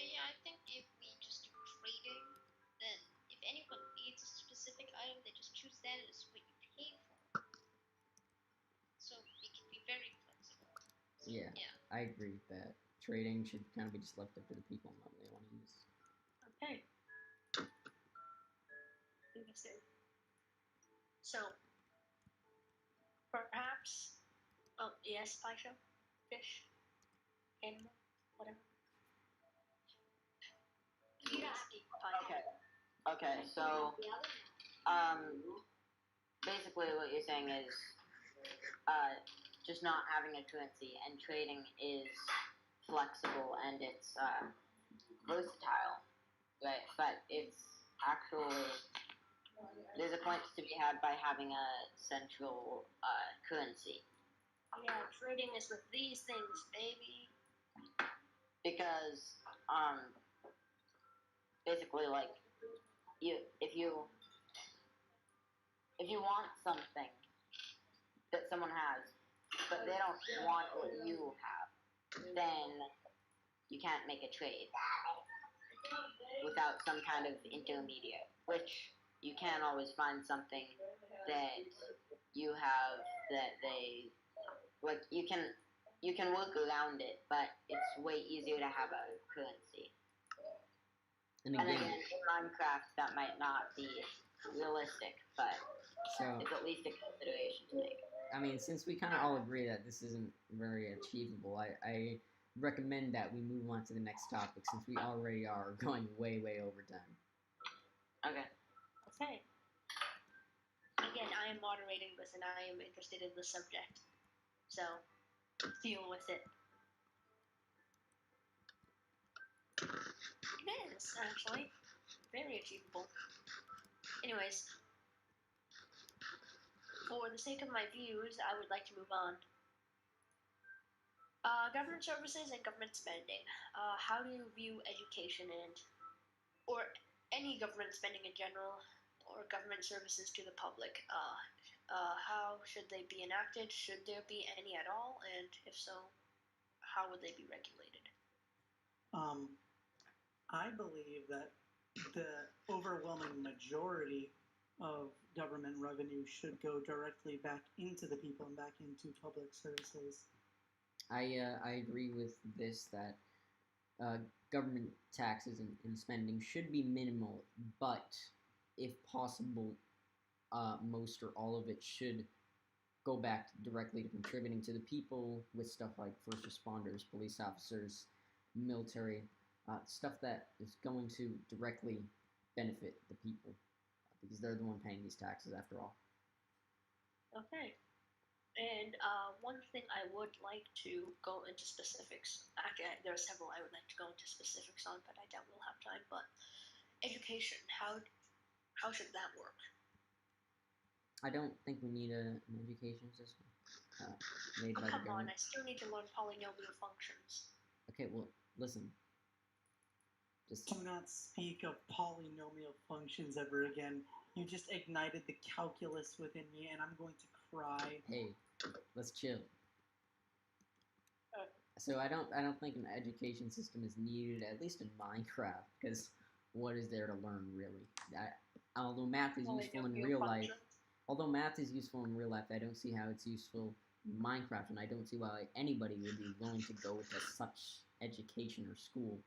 Yeah, I think if we just do trading, then if anyone needs a specific item, they just choose that as what you pay for. So it can be very flexible. So, Yeah. I agree with that. Trading should kind of be just left up to the people and what they want to use. Okay. Interesting. So, perhaps, yes, Paisha? Fish? Animal? Whatever. Okay, so basically what you're saying is just not having a currency, and trading is flexible and it's versatile, right? But it's actually there's a point to be had by having a central currency, Yeah, trading is with these things, baby. because basically like if you want something that someone has, but they don't want what you have, then you can't make a trade without some kind of intermediate, which you can always find something that you have that they like. You can work around it, but it's way easier to have a currency. And And again, again, in Minecraft, that might not be realistic, but so it's at least a consideration to make. I mean, since we kind of all agree that this isn't very achievable, I recommend that we move on to the next topic since we already are going way over time. Okay. Okay. Again, I am moderating this and I am interested in the subject. So, deal with it. It is, actually. Very achievable. Anyways, for the sake of my views, I would like to move on. Government services and government spending. How do you view education or any government spending in general, or government services to the public? How should they be enacted? Should there be any at all? And if so, how would they be regulated? I believe that the overwhelming majority of government revenue should go directly back into the people and back into public services. I agree with this that government taxes and spending should be minimal, but if possible, most or all of it should go back directly to contributing to the people with stuff like first responders, police officers, military, stuff that is going to directly benefit the people because they're the one paying these taxes after all. Okay. And one thing I would like to go into specifics. Actually, there are several I would like to go into specifics on, but I doubt we'll have time. But education, how should that work? I don't think we need an education system made by the Come on, government. I still need to learn polynomial functions. Okay, well, listen. Just Do not speak of polynomial functions ever again. You just ignited the calculus within me, and I'm going to cry. hey, let's chill. Okay. So I don't think an education system is needed, at least in Minecraft, because what is there to learn really? Although math is useful in real life, I don't see how it's useful in Minecraft, and I don't see why anybody would be willing to go to such education or school.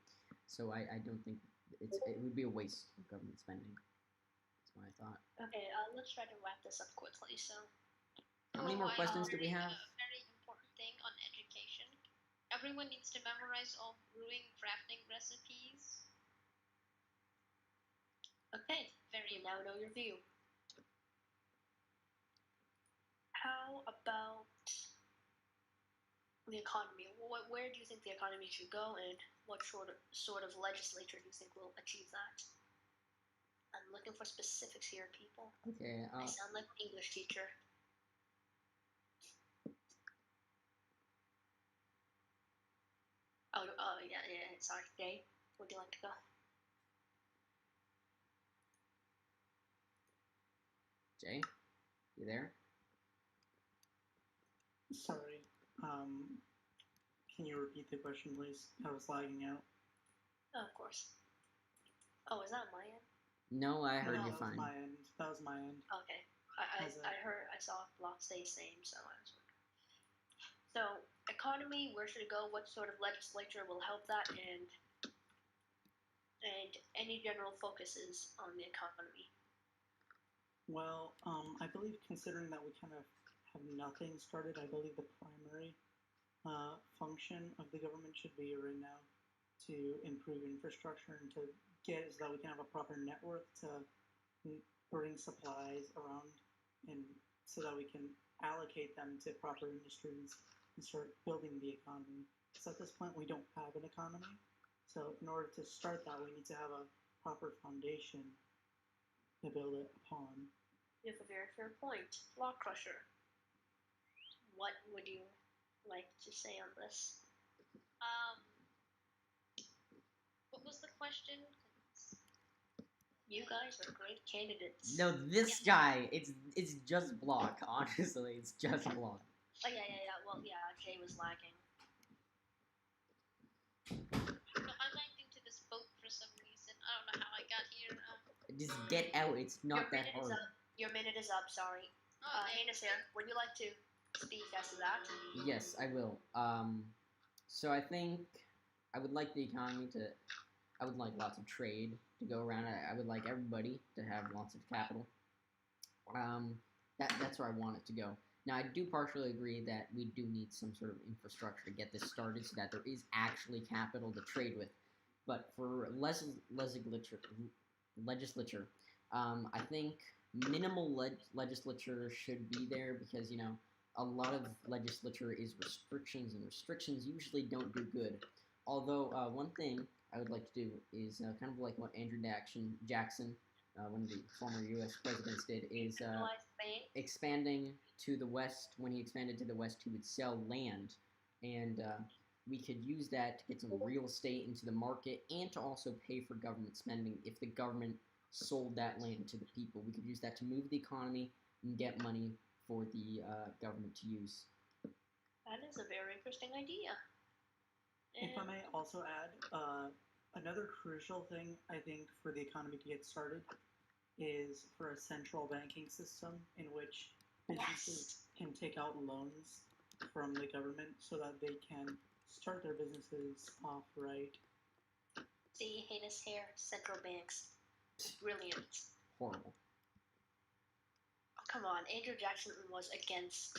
So I don't think it would be a waste of government spending. That's my thought. Okay, let's try to wrap this up quickly. So, How many more questions do we have? A very important thing on education. Everyone needs to memorize all brewing crafting recipes. okay, Very you now know your view. How about the economy? Where do you think the economy should go, and what sort of legislature do you think will achieve that? I'm looking for specifics here, people. Okay. I sound like an English teacher. Oh, yeah. Sorry, Jay. Would you like to go? Jay, you there? Sorry. Can you repeat the question, please? I was lagging out. Oh, of course. Oh, is that my end? No, I heard No, you that fine. was my end. That was my end. Okay. I saw block stay same, so I was wondering. So, economy, where should it go? What sort of legislature will help that? And any general focuses on the economy? Well, I believe considering that we kind of have nothing started, I believe the primary function of the government should be right now to improve infrastructure and to get so that we can have a proper network to bring supplies around and so that we can allocate them to proper industries and start building the economy. So at this point, we don't have an economy. So in order to start that, we need to have a proper foundation to build it upon. You have a very fair point. Block Crusher. What would you like to say on this? What was the question? You guys are great candidates. No, this guy. It's just Block. Honestly, it's just Block. Oh yeah. Well, yeah, Jay was lagging. No, I'm lagging to this boat for some reason. I don't know how I got here. Just get out. It's not that minute is hard. up. Your minute is up. Sorry. Heinous here. Would you like to speak as to that? Yes, I will. So I think I would like the economy to. I would like lots of trade to go around. I would like everybody to have lots of capital. That's where I want it to go. Now, I do partially agree that we do need some sort of infrastructure to get this started so that there is actually capital to trade with. But for legislature, I think minimal legislature should be there because, you know, a lot of legislature is restrictions, and restrictions usually don't do good. Although, one thing I would like to do is kind of like what Andrew Jackson, one of the former U.S. presidents, did, is expanding to the west. When he expanded to the west, he would sell land, and we could use that to get some real estate into the market and to also pay for government spending if the government sold that land to the people. We could use that to move the economy and get money for the government to use. That is a very interesting idea. If I may also add, another crucial thing I think for the economy to get started is for a central banking system in which businesses can take out loans from the government so that they can start their businesses off right. See, heinous hair, central banks. Brilliant. Horrible. Oh, come on, Andrew Jackson was against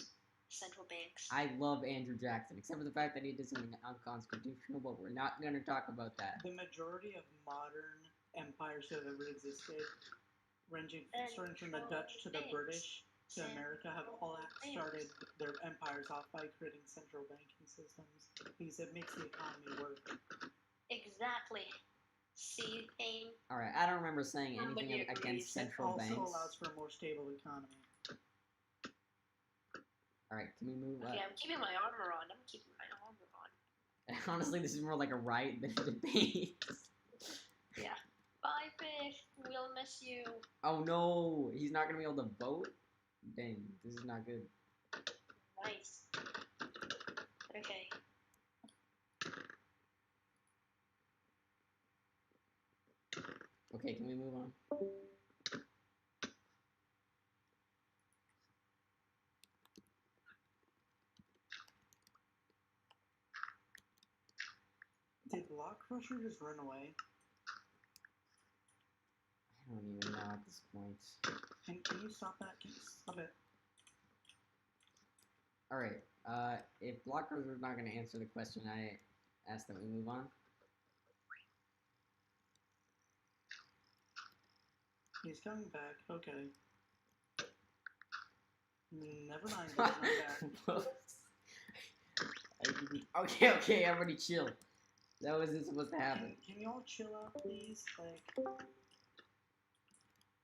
central banks. I love Andrew Jackson, except for the fact that he did something unconstitutional, but we're not going to talk about that. The majority of modern empires that have ever existed, starting from the Dutch to the British to America, have all started their empires off by creating central banking systems because it makes the economy work. Exactly. See, Payne? Alright, I don't remember saying anything against central banks. It also allows for a more stable economy. Alright, can we move Okay, I'm keeping my armor on. Honestly, this is more like a riot than a debate. Yeah. Bye, fish. We'll miss you. Oh no, he's not gonna be able to vote? Dang, this is not good. Nice. Okay. Okay, can we move on? Did Block Crusher just run away? I don't even know at this point. Can you stop that? Can you stop it? Alright, if Blockers are not going to answer the question, I ask that we move on. He's coming back. Okay. Never mind. He's not back. Okay, everybody chill. That wasn't supposed to happen. Can you all chill out, please? Like.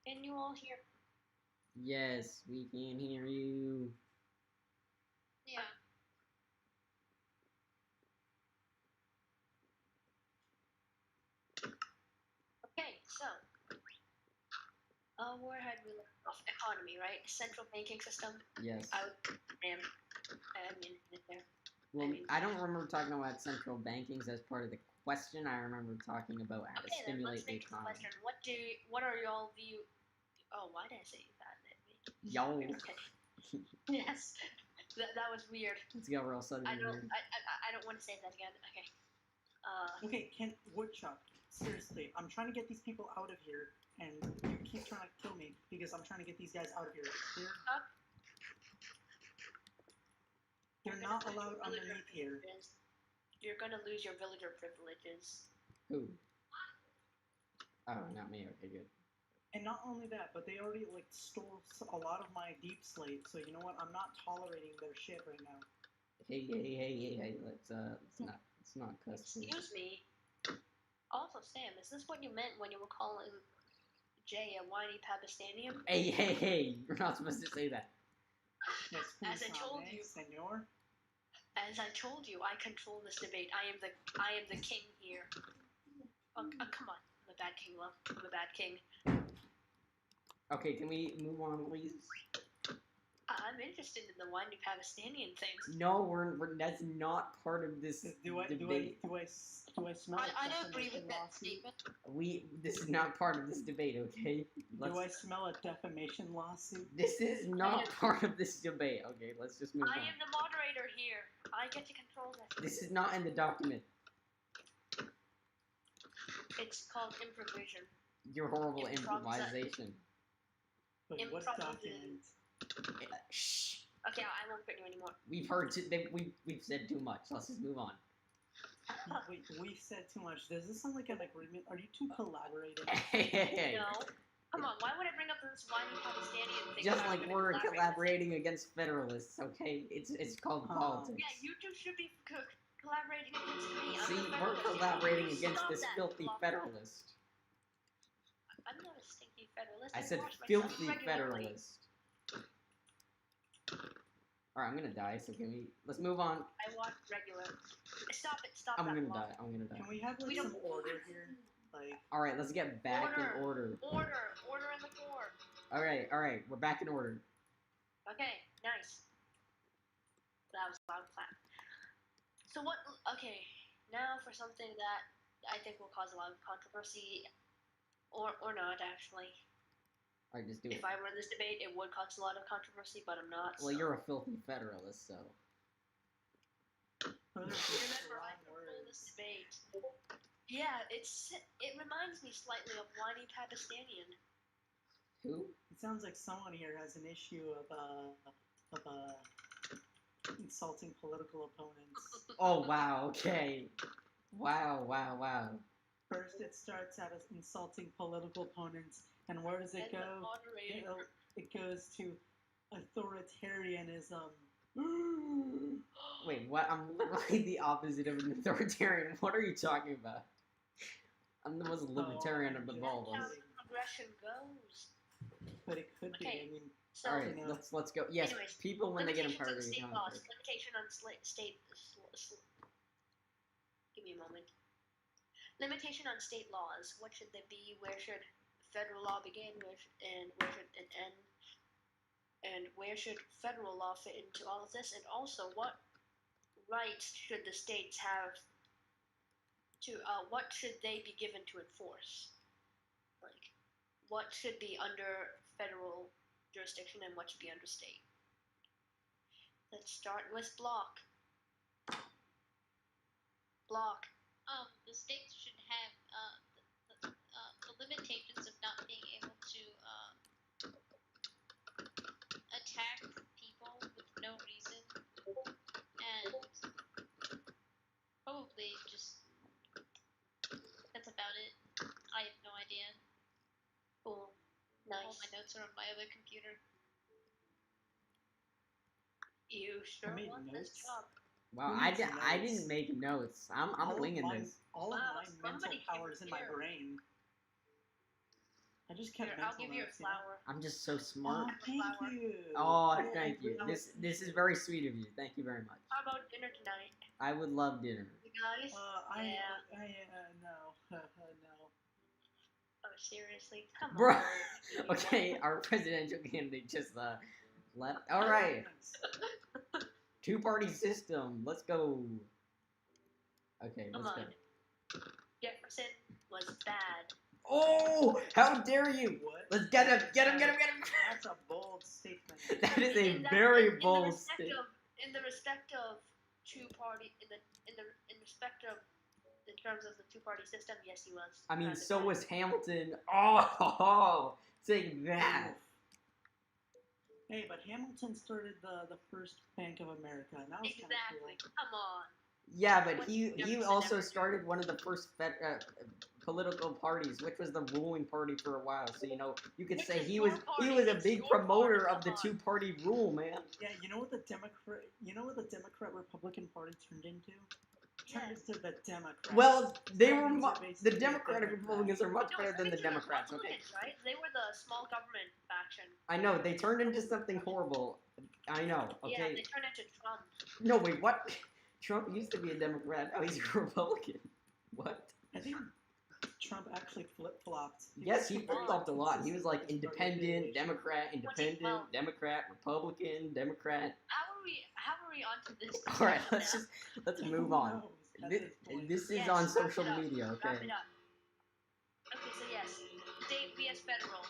Can you all hear? Yes, we can hear you. Yeah. Okay, so where had we left off? Economy, right? Central banking system. Yes. I mean there. Well, I don't remember talking about central bankings as part of the question. I remember talking about how to Okay, then let's stimulate the make the economy. question. What are y'all view? Oh, why did I say that? Yo. Okay. Yes. That was weird. Let's go, real sudden. I don't want to say that again. Okay. Okay, Woodchuck, seriously, I'm trying to get these people out of here, and you keep trying to kill me because I'm trying to get these guys out of here. They're not allowed underneath here. you're gonna lose your villager privileges. Who? Oh, not me. Okay, good. And not only that, but they already like stole a lot of my deep slate. So you know what? I'm not tolerating their shit right now. Hey, let's not cuss. please. Excuse me. Also, Sam, is this what you meant when you were calling Jay a whiny Pakistanian? Hey, you're not supposed to say that. Yes, As I told you. senor. As I told you, I control this debate. I am the king here. Oh, come on. I'm a bad king, love. I'm a bad king. Okay, can we move on, please? I'm interested in the whiny Pakistanian things. No, we're that's not part of this debate. Do I smell? I a don't agree defamation with that lawsuit? statement. This is not part of this debate, okay? Do I smell a defamation lawsuit? This is not part of this debate, okay? Let's just move I on. am the moderator here. I get to control this. This is not in the document. It's called improvisation. Your horrible Improvisa- improvisation. Wait, what Improvisation. document? Shh. Okay, I won't put you anymore. We've heard. We've said too much. Let's just move on. Wait, we've said too much. Does this sound like an agreement? Are you two collaborating? Hey. No. Come on, why would I bring up this whiny Pakistani thing? Just if I'm like gonna we're collaborate with collaborating against federalists, okay? It's called Oh. politics. Yeah, you two should be collaborating against me. I'm See, the we're federalist. collaborating You against stop this that, filthy Block. federalist. I'm not a stinky federalist. I said wash myself filthy regularly. federalist. Alright, I'm gonna die, so let's move on. I watch regular. Stop it, stop I'm that. gonna Block. die, I'm gonna die. Can we have like We some don't- order here? Like, Alright, let's get back in order. Order in the court. Alright, we're back in order. Okay, nice. That was a loud clap. So what? Okay, now for something that I think will cause a lot of controversy, or not actually. Alright, just do it. If I were in this debate, it would cause a lot of controversy, but I'm not. Well, so. you're a filthy federalist, so. those are just Remember, I wrong control this words. debate. Yeah, it reminds me slightly of whiny Pakistanian. Who? It sounds like someone here has an issue of insulting political opponents. Oh, wow, okay. Wow. First, it starts out as insulting political opponents, and where does it And the go? moderator. It goes to authoritarianism. Wait, what? I'm literally the opposite of an authoritarian. What are you talking about? I'm the most libertarian of the just all of How us. kidding. progression goes. But it could be. Okay. I mean, So, Alright, you know. let's go. Yes, Anyways, people when they get limitations on empowered state become laws. empowered. Limitation on give me a moment. Limitation on state laws. What should they be? Where should federal law begin? Where should it end? And where should federal law fit into all of this? And also, what rights should the states have to? What should they be given to enforce? Like, what should be under federal jurisdiction and what should be under state? Let's start with Block. Block. The states should have the limitations of not being able to attack people with no reason, and probably just that's about it. I have no idea. Cool. All Nice. my notes are on my other computer. You sure made want this notes? job? Wow, Who I, needs I notes? didn't make notes. I'm all of winging my- this. All Wow, of my mental somebody power is in my here. brain. I just Here, kept I'll mental give you a notes, you know? flower. I'm just so Oh, smart. thank Flower. you. Oh, I thank you. really This is very sweet of you. Thank you very much. How about dinner tonight? I would love dinner. You guys? I Yeah. no, no. Oh, seriously? Come Bruh. on. Okay, our presidential candidate just left. All right, two-party system. Let's go. Okay, Come let's go. on. Jefferson was bad. Oh, how dare you! What? Let's get him! Get him! That's a bold statement. That is a In that- very in the bold respect statement. of- In the respect of two-party, in respect of, in terms of the two-party system, yes, he was. I mean, kinda so bad. was Hamilton. Oh, take that. Hey, but Hamilton started the first Bank of America, and that was kind of Exactly. cool. Come on. Yeah, but What he Jefferson also ever- started one of the first political parties, which was the ruling party for a while. So you could Which say is he your was party, a it's big your promoter party, of the come on. two-party rule, man. Yeah, you know what the Democrat Republican Party turned into? Turned Yes. into the Democrats. Well, they were Republicans are the basically Democratic Democrats. Republicans are much No, better than the originally Democrats. Okay, Republicans, right? They were the small government faction. I know they turned into something horrible. I know. Yeah, Okay. they turned into Trump. No, wait, what? Trump used to be a Democrat. Now he's a Republican. What? I think Trump actually flip-flopped. Yes, he flip-flopped a lot. He was like consistent throughout the independent, affiliation. Democrat, independent, Well- Democrat, Republican, Democrat. How are we onto this? All right, discussion let's now? move Who on. knows at This, this point? this is Yes, on wrap social it up. media, Wrap okay? it up. Okay, so yes, state vs federal.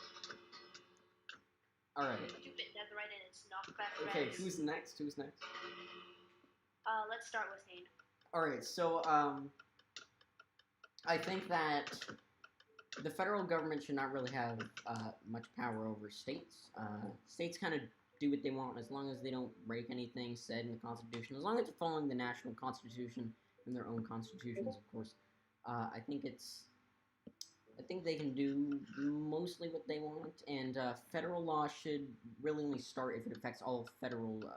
All right. Stupid netherite and its knockback Okay, reds. who's next? Who's next? Let's start with Hayne. All right, so I think that the federal government should not really have much power over states. States kind of do what they want as long as they don't break anything said in the Constitution. As long as they're following the national Constitution and their own constitutions, of course. I think they can do mostly what they want, and federal law should really only start if it affects all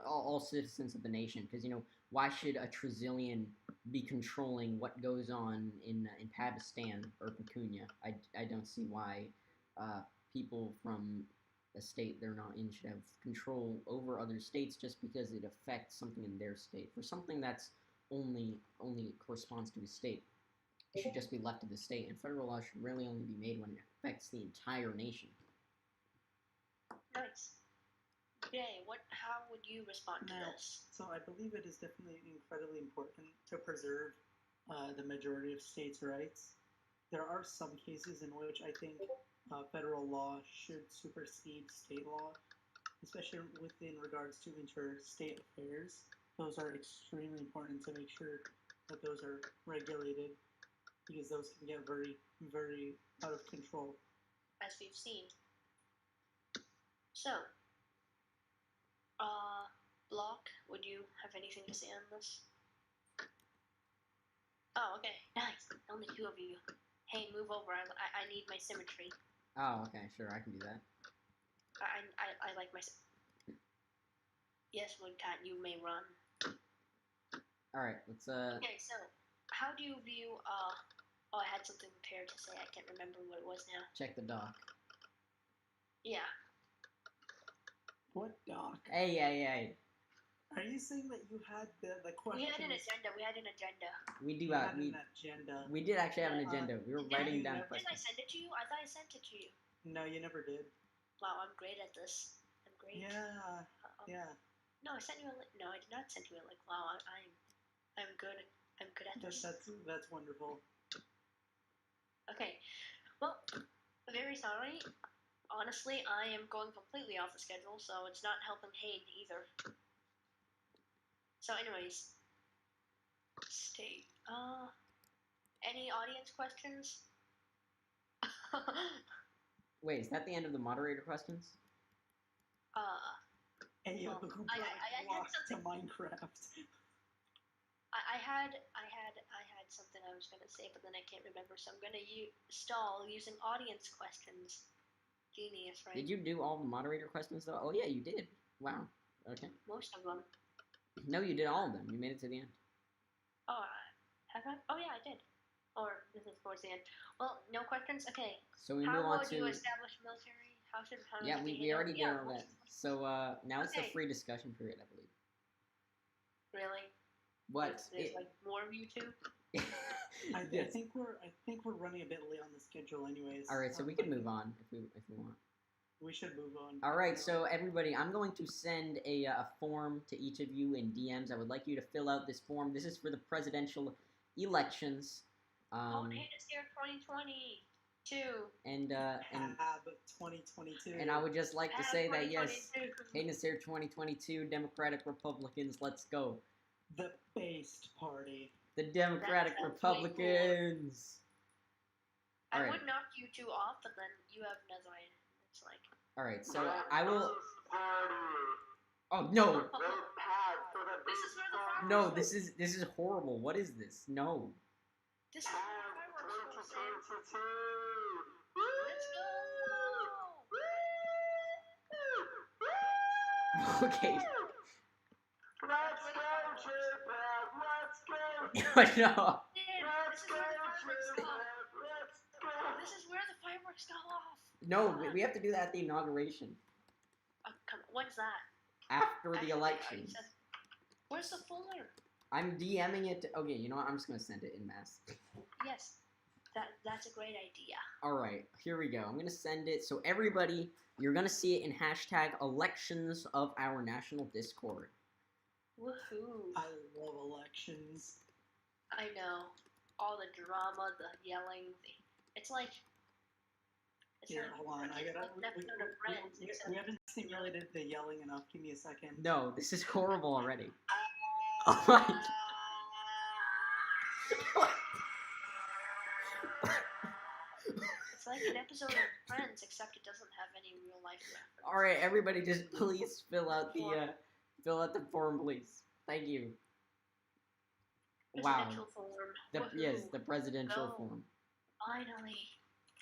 all citizens of the nation. Because why should a Trazillion be controlling what goes on in Pakistan or Pecunia? I don't see why people from a state they're not in should have control over other states just because it affects something in their state. For something that's only corresponds to a state, it should just be left to the state, and federal law should really only be made when it affects the entire nation. Nice. Jay, how would you respond to Now, this? So I believe it is definitely incredibly important to preserve the majority of states' rights. There are some cases in which I think federal law should supersede state law, especially within regards to interstate affairs. Those are extremely important to make sure that those are regulated, because those can get very, very out of control. As we've seen. So, Block, would you have anything to say on this? Oh, okay, nice. Only two of you. Hey, move over. I need my symmetry. Oh, okay, sure, I can do that. I like my. Yes, Woodcat, you may run. All right, let's Okay, so how do you view? Oh, I had something prepared to say. I can't remember what it was now. check the doc. Yeah. What, Doc? Hey. Are you saying that you had the We questions? had an agenda. We do You had we an agenda. we did actually have an agenda. We were Did writing you down never- Didn't I questions. send it to you? I thought I sent it to you. No, you never did. Wow, I'm great at this. I'm great. Yeah, yeah. No, I sent you a link. No, I did not send you a link. Wow, I'm good. I'm good at this. That's wonderful. Okay. Well, very sorry. Honestly, I am going completely off the schedule, so it's not helping Hayden either. So, anyways, state. Any audience questions? Wait, is that the end of the moderator questions? Hey, Well, who I brought had Block to something- Minecraft? I had something I was gonna say, but then I can't remember, so I'm gonna stall using audience questions. Genius, right? Did you do all the moderator questions though? Oh yeah, you did. Wow. Okay. Most of them. No, you did all of them. You made it to the end. Oh, have I? Oh yeah, I did. Or this is towards the end. Well, no questions. Okay. So we How move on would you to. establish military? How should Yeah, we already did all that. So now it's the Okay. free discussion period, I believe. Really? What? There's like more of you two. I Yes. think we're running a bit late on the schedule, anyways. All right, so we can move on if we want. We should move on. All right, so everybody, I'm going to send a form to each of you in DMs. I would like you to fill out this form. This is for the presidential elections. Oh, hey, it's year 2022. And Tab 2022. I would just like to say that yes, 2022. hey Nasir 2022 Democratic Republicans, let's go. The based party. The Democratic That sounds way cool. Republicans. I Alright. would knock you two off, but then you have Netherite. It's like. All right, so I will. Oh no, Notepad for the This is where the fireworks no, go. this is horrible. What is this? No. This is where the fireworks go, Sam. Let's go. Okay. Let's go, J-Pad, let's go! no. Sam, Let's this is go, where the fireworks go. J-Pad, let's go! This is where the fireworks go off. No, we have to do that at the inauguration Oh, come on. When's that? after Actually, the I already elections. said- Where's the folder? I'm DMing it. Okay, you know what? I'm just gonna send it in mass. Yes, that's a great idea. All right, here we go. I'm gonna send it. So everybody, you're gonna see it in hashtag elections of our national Discord. Woohoo! I love elections. I know. All the drama, the yelling. It's like. It's Here, like, hold on. I it's gotta. like Left Out of Friends, except- We haven't simulated the yelling enough. Give me a second. No, this is horrible already. Oh my. It's like an episode of Friends, except it doesn't have any real life reference. All right, everybody, just please fill out the form, please. Thank you. Wow. Presidential form. Yes, Woohoo. the presidential Go. form. Finally,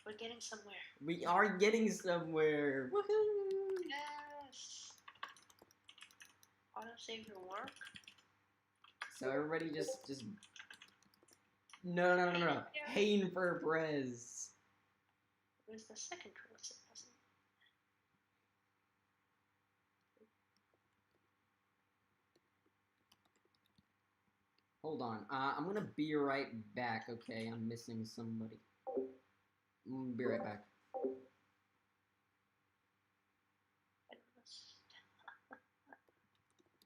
we're getting somewhere. We are getting somewhere. Woohoo! Yes. Autosave your work. So everybody just. No. Hain for Brez. Where's the second person? Hold on. I'm gonna be right back. Okay, I'm missing somebody. I'm gonna be right back.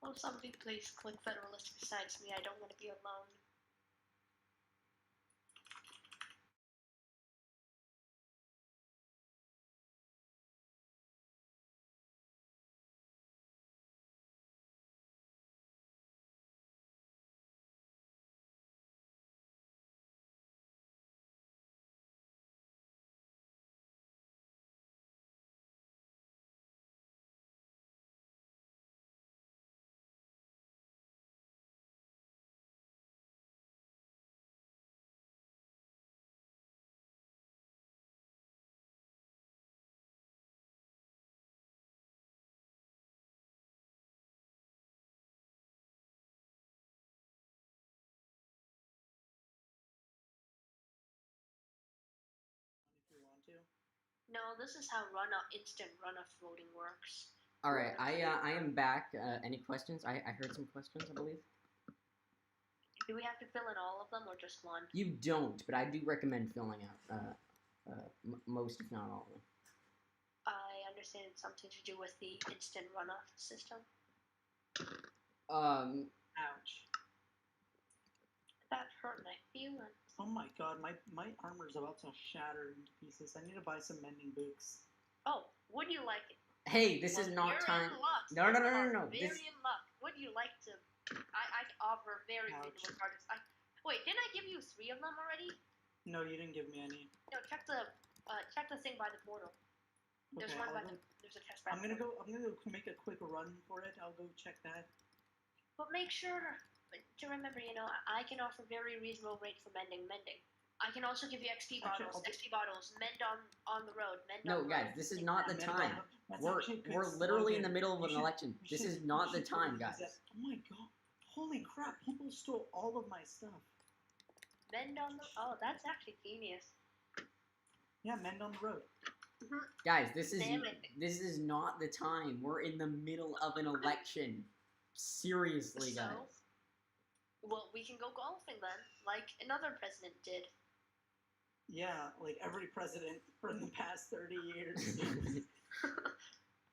Oh, somebody please click Federalist besides me. I don't want to be alone. If you want to. No, this is how instant runoff voting works. All right, I am back. Any questions? I heard some questions, I believe. Do we have to fill in all of them or just one? You don't, but I do recommend filling out most, if not all of them. I understand it's something to do with the instant runoff system. Ouch. That hurt my feelings. Oh my god, my armor's about to shatter into pieces. I need to buy some mending boots. Oh, would you like it? Hey, this is Well, not you're time. in luck. No. You are This, Very in luck. Would you like to? I offer very Ouch. minimal charges. Wait, didn't I give you 3 of them already? No, you didn't give me any. No, check the thing by the portal. There's Okay, one by I'll the. go, There's a test by I'm the gonna portal. go make a quick run for it. I'll go check that. But make sure to remember, I can offer very reasonable rate for mending. I can also give you XP Actually, bottles. I'll do- XP bottles. Mend on the road. Mend no, on the guys, road. this is not the Man, time. that's We're actually a good we're literally in the slogan. middle of You an should- election. you This should- is not you the should time, totally use guys. that. Oh my god. Holy crap, people stole all of my stuff. Mend on the. Oh, that's actually genius. Yeah, mend on the road. Guys, this Damn it. is not the time. We're in the middle of an election. Seriously, So? guys. Well, we can go golfing then, like another president did. Yeah, like every president from the past 30 years.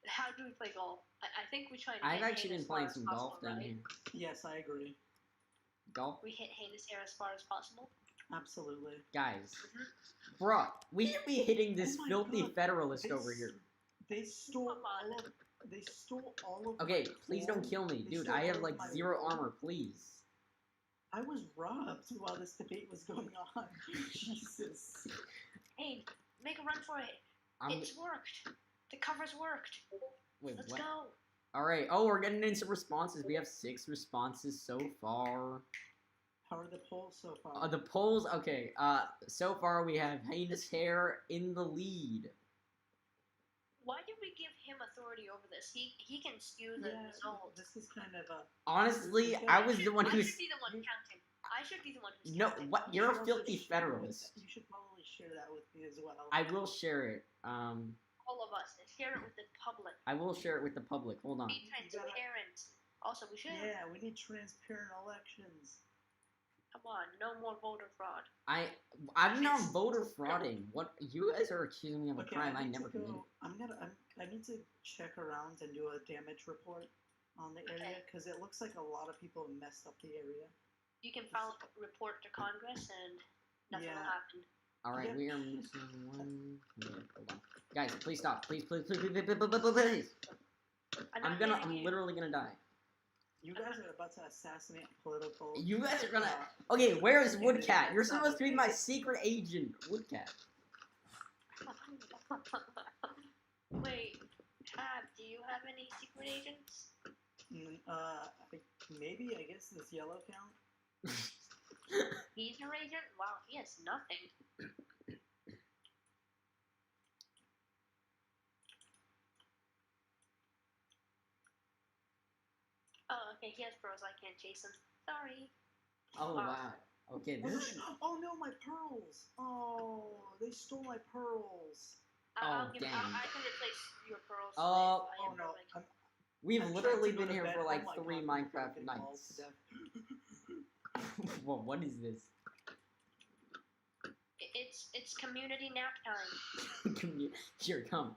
How do we play golf? I think we try to I've hit actually Haynes been playing as some far as golf possible, down right? here. Yes, I agree. Golf, We hit Haynes here as far as possible. Absolutely. guys. Bruh, we should be hitting this Oh my filthy God. federalist They over s- here. They stole Come on. all of. They stole all of. Okay, my please don't gold. kill me, They dude. stole I have all like of my 0 gold. armor, please. I was robbed while this debate was going on. Jesus. Hey, make a run for it. I'm It's worked. The cover's worked. wait, Let's what? go. Alright, oh, we're getting into responses. We have 6 responses so far. How are the polls so far? The polls, okay, so far we have Heinous Hair in the lead. Why did we give him authority over this? He can skew the Yeah, results. this is kind of a. Honestly, I was the one I who's... should be the one counting. I should be the one who's No, counting. what? You You're should a also filthy share federalist. You should probably share that with me as well. I will share it. All of us. Share it with the public. I will share it with the public. Hold on. Be transparent. Also, we should. Yeah, we need transparent elections. Come on, no more voter fraud. I'm not voter frauding. What? You guys are accusing me of a Okay, crime I need to never committed. I need to check around and do a damage report on the area because it looks like a lot of people have messed up the area. You can file a report to Congress and nothing will Yeah. happen. Alright, Yep. we are missing one. Okay, hold on. Guys, please stop. Please, please, please, please, please, please, please, please. I'm literally gonna die. You guys are about to assassinate political. You guys are gonna. Okay, where is Woodcat? You're supposed to be my secret agent, Woodcat. Wait, Tab, do you have any secret agents? Maybe I guess this yellow count. He's your agent? Wow, he has nothing. Oh, okay, he has pearls. I can't chase him. Sorry. Oh wow. Okay, this is. Oh no, my pearls! Oh, they stole my pearls. I'll Oh, give, dang. I can replace your pearls. Oh. with- Oh no, like- We've I'm literally trying to go been to here bed. for like Oh my 3 God, Minecraft I'm balls to nights. death. Well, what is this? It's community nap time. Here, come.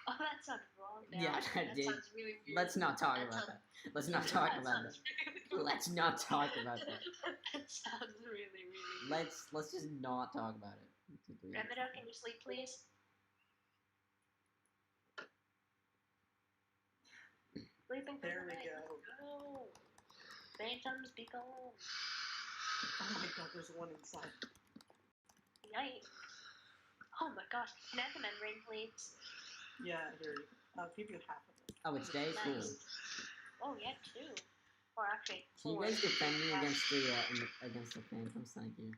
Oh, that sounded wrong. Now. Yeah, that did. sounds really weird. Let's not talk That about sounds- that. Let's not talk about that. sounds really Let's not talk about that. That sounds really, really. Let's just not talk about it. Remedial, can you sleep, please? Sleeping for There the we night. go. Let's go. Phantoms be gone. Oh my God, there's one inside. Yikes. Oh my gosh. Can I have the membrane, please? Yeah, here. I'll give you half of it. Oh, it's day? Cool. Nice. Oh, yeah, 2. Or actually, Can you 4. guys defend me against the phantoms? Thank you.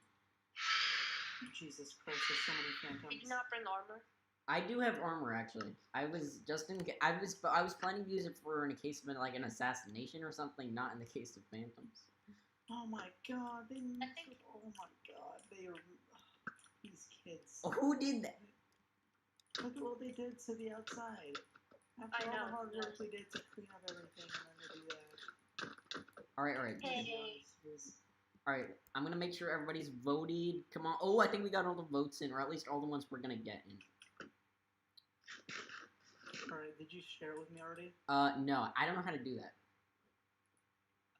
Jesus Christ, there's so many phantoms. Did you not bring armor? I do have armor actually. I was just in. I was planning to use it for in a case of like an assassination or something, not in the case of phantoms. Oh my God, they. I think- Oh my God, they are. These kids. Oh, who did that? Look at what they did to the outside. After I all know, the hard work yes. we did to clean up everything, and then they do that. All right. Hey. All right. I'm gonna make sure everybody's voted. Come on. Oh, I think we got all the votes in, or at least all the ones we're gonna get in. Alright, did you share it with me already? No, I don't know how to do that.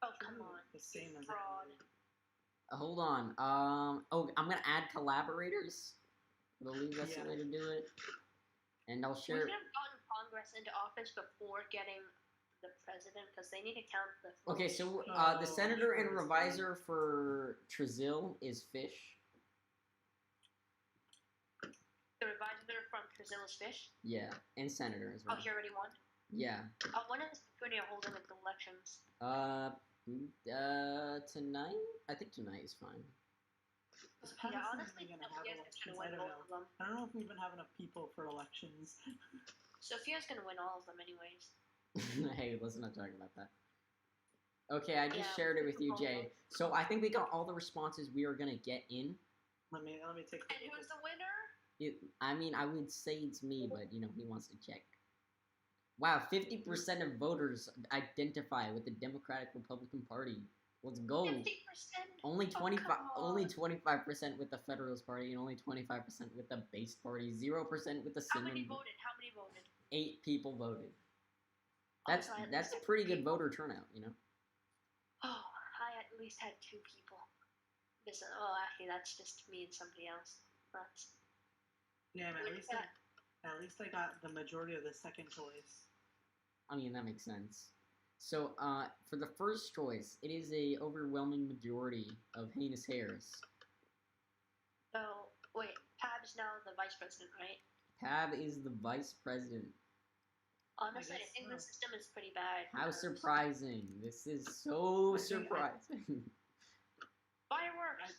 Oh, come on. The same as Fraud. Hold on. Oh, I'm gonna add collaborators. I believe that's Yeah. the way to do it. And I'll We share. should have gotten Congress into office before getting the president, because they need to count the. Okay, so Oh, the senator and sure. revisor for Trazil is Fish. The revisor from Brazil's Fish. Yeah, and senator as Oh, well. he already won. Yeah. When is Petunia holding the elections? Tonight? I think tonight is fine. How Yeah, is honestly, Sophia gonna have Sophia's elections? gonna win I don't both know. of them. I don't know if we even have enough people for elections. Sophia's gonna win all of them, anyways. Hey, let's not talk about that. Okay, I just Yeah, shared it with you, proposal. Jay. So I think we got all the responses we are gonna get in. Let me take a And look. who's the winner? I mean, I would say it's me, but you know, he wants to check. Wow, 50% of voters identify with the Democratic Republican Party. Let's go. 50%. Only Oh, 25, come only on. 25% with the Federalist Party, and only 25% with the Base Party. 0% with the How many Cinnamon. voted? How many voted? 8 people voted. Oh, That's so I at that's least a pretty had good people. voter turnout, you know. Oh, I at least had 2 people. This. Oh, actually, that's just me and somebody else. That's. Yeah, man, Look at least I got the majority of the second choice. I mean, that makes sense. So, for the first choice, it is a overwhelming majority of heinous hairs. Oh, wait. Tab's now the vice president, right? Tab is the vice president. Honestly, I guess think so. the system is pretty bad. How because surprising! This is so I think surprising. Fireworks.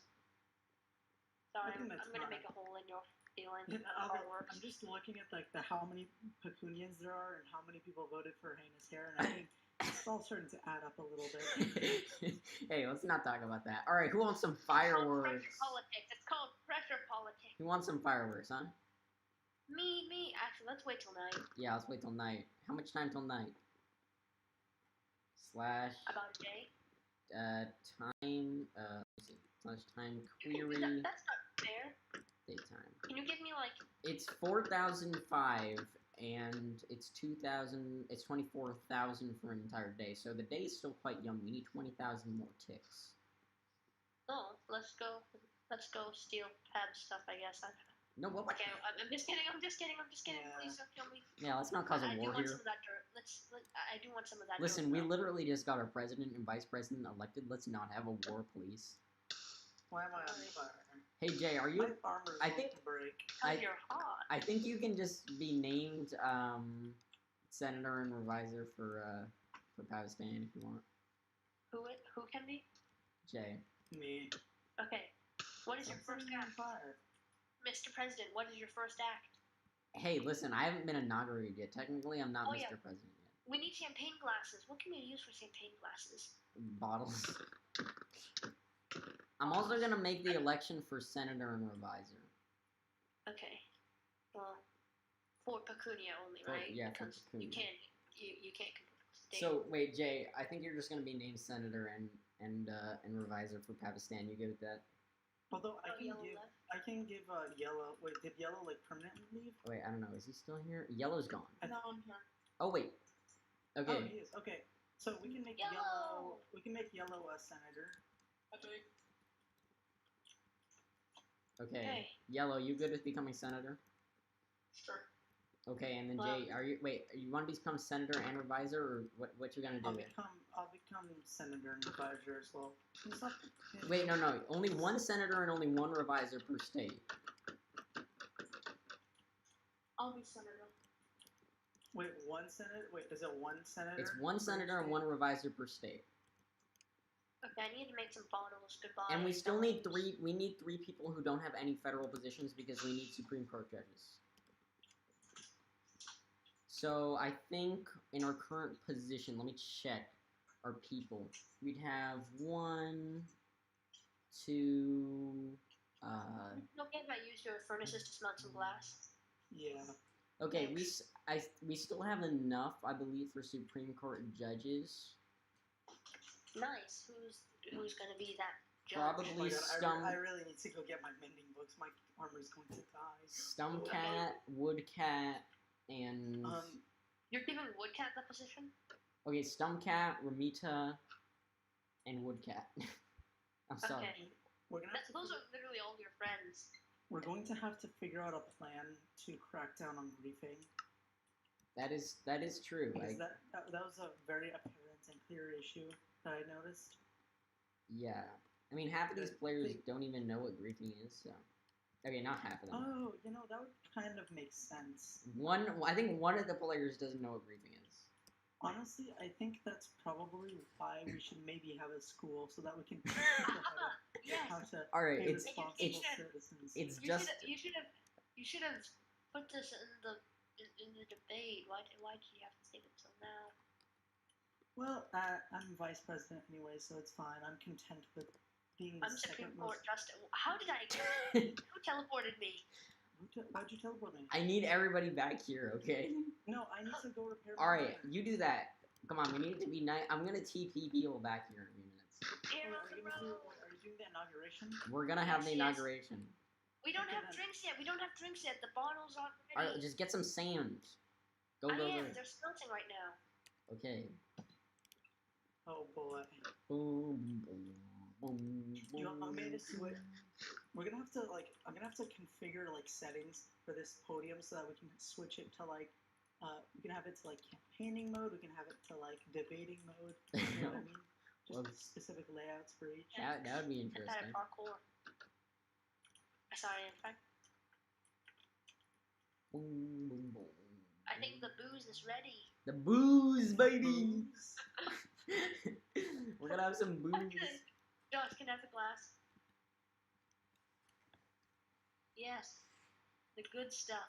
Sorry, think I'm that's gonna fine. make a hole in your feeling. Yeah, Fireworks. I'm just looking at like the how many Pecunians there are and how many people voted for Heinous Hair, and I think it's all starting to add up a little bit. Hey, let's not talk about that. All right, who wants some It's called fireworks? pressure politics. It's called pressure politics. Who wants some fireworks, huh? Me. Actually, let's wait till night. Yeah, let's wait till night. How much time till night? Slash About a day. time let's see. Slash time You can do query That's not fair. daytime. Can you give me like? It's 4,005 and it's 2,000. It's 24,000 for an entire day. So the day is still quite young. We need 20,000 more ticks. Oh, let's go. Let's go steal Pab stuff. I guess. No, what? Okay, I'm just kidding. I'm just kidding. Yeah. Please don't kill me. Yeah, let's not cause a I do war want here. some of that dirt. I do want some of that. Listen, dirt, we though. literally just got our president and vice president elected. Let's not have a war, please. Why am I on fire? Hey Jay, are My you? armor's I about think- to break. Oh, I- you're hot. I think you can just be named senator and revisor for Pakistan if you want. Who can be? Jay. Me. Okay. What is your I'm first setting you on act, fire. Mr. President? What is your first act? Hey, listen, I haven't been inaugurated yet. Technically, I'm not Oh, Mr. yeah. President yet. We need champagne glasses. What can we use for champagne glasses? Bottles. I'm also gonna make the election for senator and revisor. Okay. Well, for Pecunia only, For- right? yeah, for Because Pecunia. you can't state. So wait, Jay, I think you're just gonna be named senator and revisor for Pakistan. You good with that? Although Oh, yellow left. I can give Yellow. Wait, did Yellow like permanently leave? Wait, I don't know. Is he still here? Yellow's gone. No, I'm here. Oh wait. Okay. Oh, he is. Okay. So we can make Yellow. We can make Yellow a senator. Okay. Okay. Hey. Yellow, you good with becoming senator? Sure. Okay, and then Well- Jay, you want to become senator and revisor, or what you gonna do? I'll become senator and revisor as well. It's not- Wait, no, only one senator and only one revisor per state. I'll be senator. Wait, one senator. Wait, is it one senator? It's one per senator and state? one revisor per state. Okay, I need to make some bottles. Goodbye. And we still need fellas. we need three people who don't have any federal positions because we need Supreme Court judges. So I think in our current position, let me check our people. We'd have 1, 2, It's okay if I use your furnaces to smelt some glass. Yeah. okay, we still have enough, I believe, for Supreme Court judges. Nice. Who's gonna be that judge? Probably- Oh my God, Stump- I really need to go get my mending books. My armor's going to die. Stumpcat, Woodcat, and You're giving Woodcat the position? okay, Stumpcat, Ramita, and Woodcat. I'm sorry. Okay. We're gonna have to. Those are literally all your friends. We're going to have to figure out a plan to crack down on griefing. That is true. Because that was a very apparent and clear issue that I noticed. Yeah. I mean, half of these The players thing- don't even know what griefing is, so. Okay, not half of them. Oh, that would kind of make sense. I think one of the players doesn't know what griefing is. Honestly, I think that's probably why we should maybe have a school so that we can teach people Yes. how to Alright, be it's responsible citizens. it's You just should have put this in the debate. Why did you have to save it till now? Well, I'm vice president anyway, so it's fine. I'm content with being the I'm Supreme second Court most. Justice. How did I? Who teleported me? How'd you teleport me? I need everybody back here, okay? No, I need to go repair my Alright, armor. you do that. Come on, we need it to be nice. I'm gonna TP people back here in a few minutes. Here Wait, on the road. are you doing the inauguration? We're gonna have the Yes, yes. inauguration. We don't Okay, have then. drinks yet. We don't have drinks yet. The bottles aren't Alright, ready. just get some sand. Go, I go, am. go. They're smelting right now. Okay. Oh boy. Boom, boom, boom, You want me to boom. switch? I'm gonna have to configure like settings for this podium so that we can switch it to like, we can have it to like campaigning mode. We can have it to like debating mode. You know what I mean? Just Well, specific layouts for each. That would be And that interesting. parkour. Sorry, in fact, Boom, boom, boom. I I think the booze is ready. The booze, baby. We're gonna have some booze. Okay. Josh, can I have the glass? Yes. The good stuff.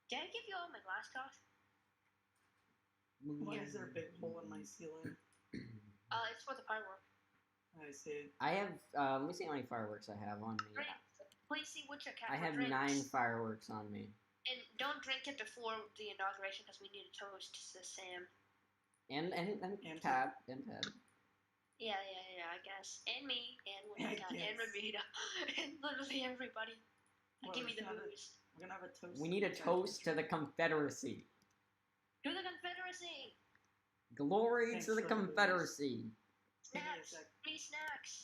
Did I give you all my glass, Josh? Why is there a big hole in my ceiling? It's for the firework. I see. I have. Let me see how many fireworks I have on me. Drink. Please see which account. I have drinks. 9 fireworks on me. And don't drink it before the inauguration because we need a toast to Sam. And And Tab. And Tab. Yeah, I guess. And me, and Winona, I and guess. Ramita, and literally everybody. Well, Give me the it's not a- booze. We're gonna have a toast. We need a toast to the Confederacy. To the Confederacy! Glory Thanks to the for the booze. Confederacy. Snacks! Exactly. Free snacks!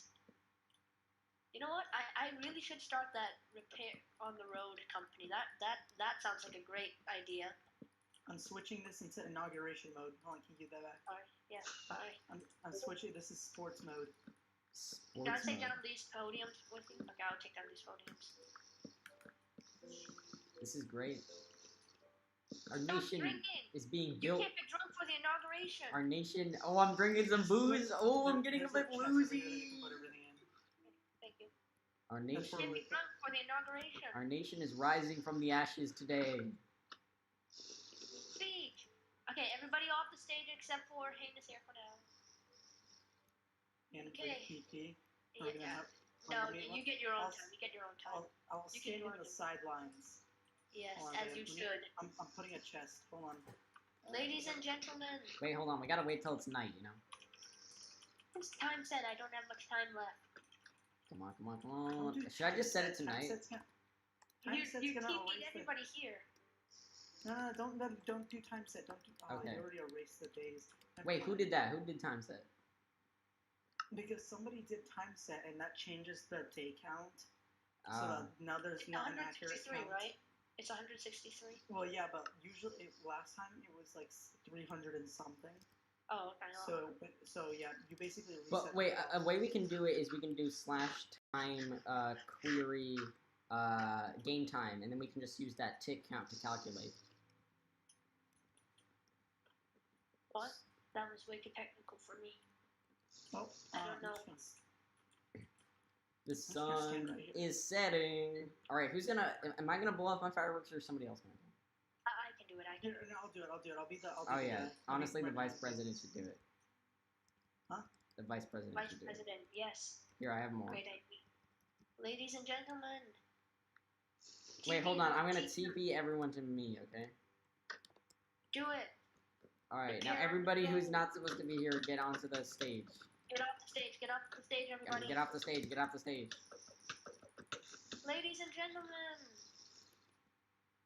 You know what? I really should start that repair on the road company. That sounds like a great idea. I'm switching this into inauguration mode. Hold on, can you give that back? Sorry. Yeah, sorry. I'm switching. This is sports mode. Can I Sports take mode. down these podiums with you? Okay, I'll take down these podiums. This is great. Our Stop nation drinking! is being You built. can't get drunk for the inauguration! Our nation. Oh, I'm drinking some booze. Oh, I'm getting a There's bit chest over here that you woozy. can put everything in. Thank you. Our You nation. can't be drunk for the inauguration. Our nation is rising from the ashes today. Speech! Okay, everybody off the stage except for Heinous here for now. And Okay. PT. We're gonna Yeah. have. No, let me- you get your own I'll- time. You get your own time. I'll You can stand do in the it. sidelines. Yes, Hold on, as babe. you Let me- should. I'm putting a chest. Hold on. Ladies and gentlemen, Wait, hold on. We gotta wait till it's night, you know? it's time set. I don't have much time left. Come on, come on, come Don't on. do Should I just set it time tonight? set's gonna- You Time set's you gonna keep erase the- everybody here. No, don't do time set. Don't do. Oh, Okay. you already erased the days. Never Wait, who mind. did that? Who did time set? Because somebody did time set, and that changes the day count. So Oh. that now there's It's not an accurate 163, count. right? It's 163. Well, yeah, but usually last time it was like 300 and something. Oh, okay. So yeah, you basically reset. But wait, the a way we can do it is we can do /time query game time, and then we can just use that tick count to calculate. What? That was way too technical for me. Oh, I don't know. The just gonna stand sun right here. is setting. All right, who's gonna? Am I gonna blow off my fireworks or is somebody else gonna? I can do it. I can. Here, no, I'll do it. I'll be the. I'll be Oh the yeah, guy. honestly, the Let me- vice president should do it. Huh? The vice president Vice should do it. President, yes. Here, I have more. Great idea. Ladies and gentlemen. Wait, hold on. I'm gonna TP. TP everyone to me, okay? Do it. All right, now Prepare everybody who's to- not supposed to be here, get onto the stage. Get off the stage. Get off the stage, everybody. Get off the stage. Get off the stage. Ladies and gentlemen,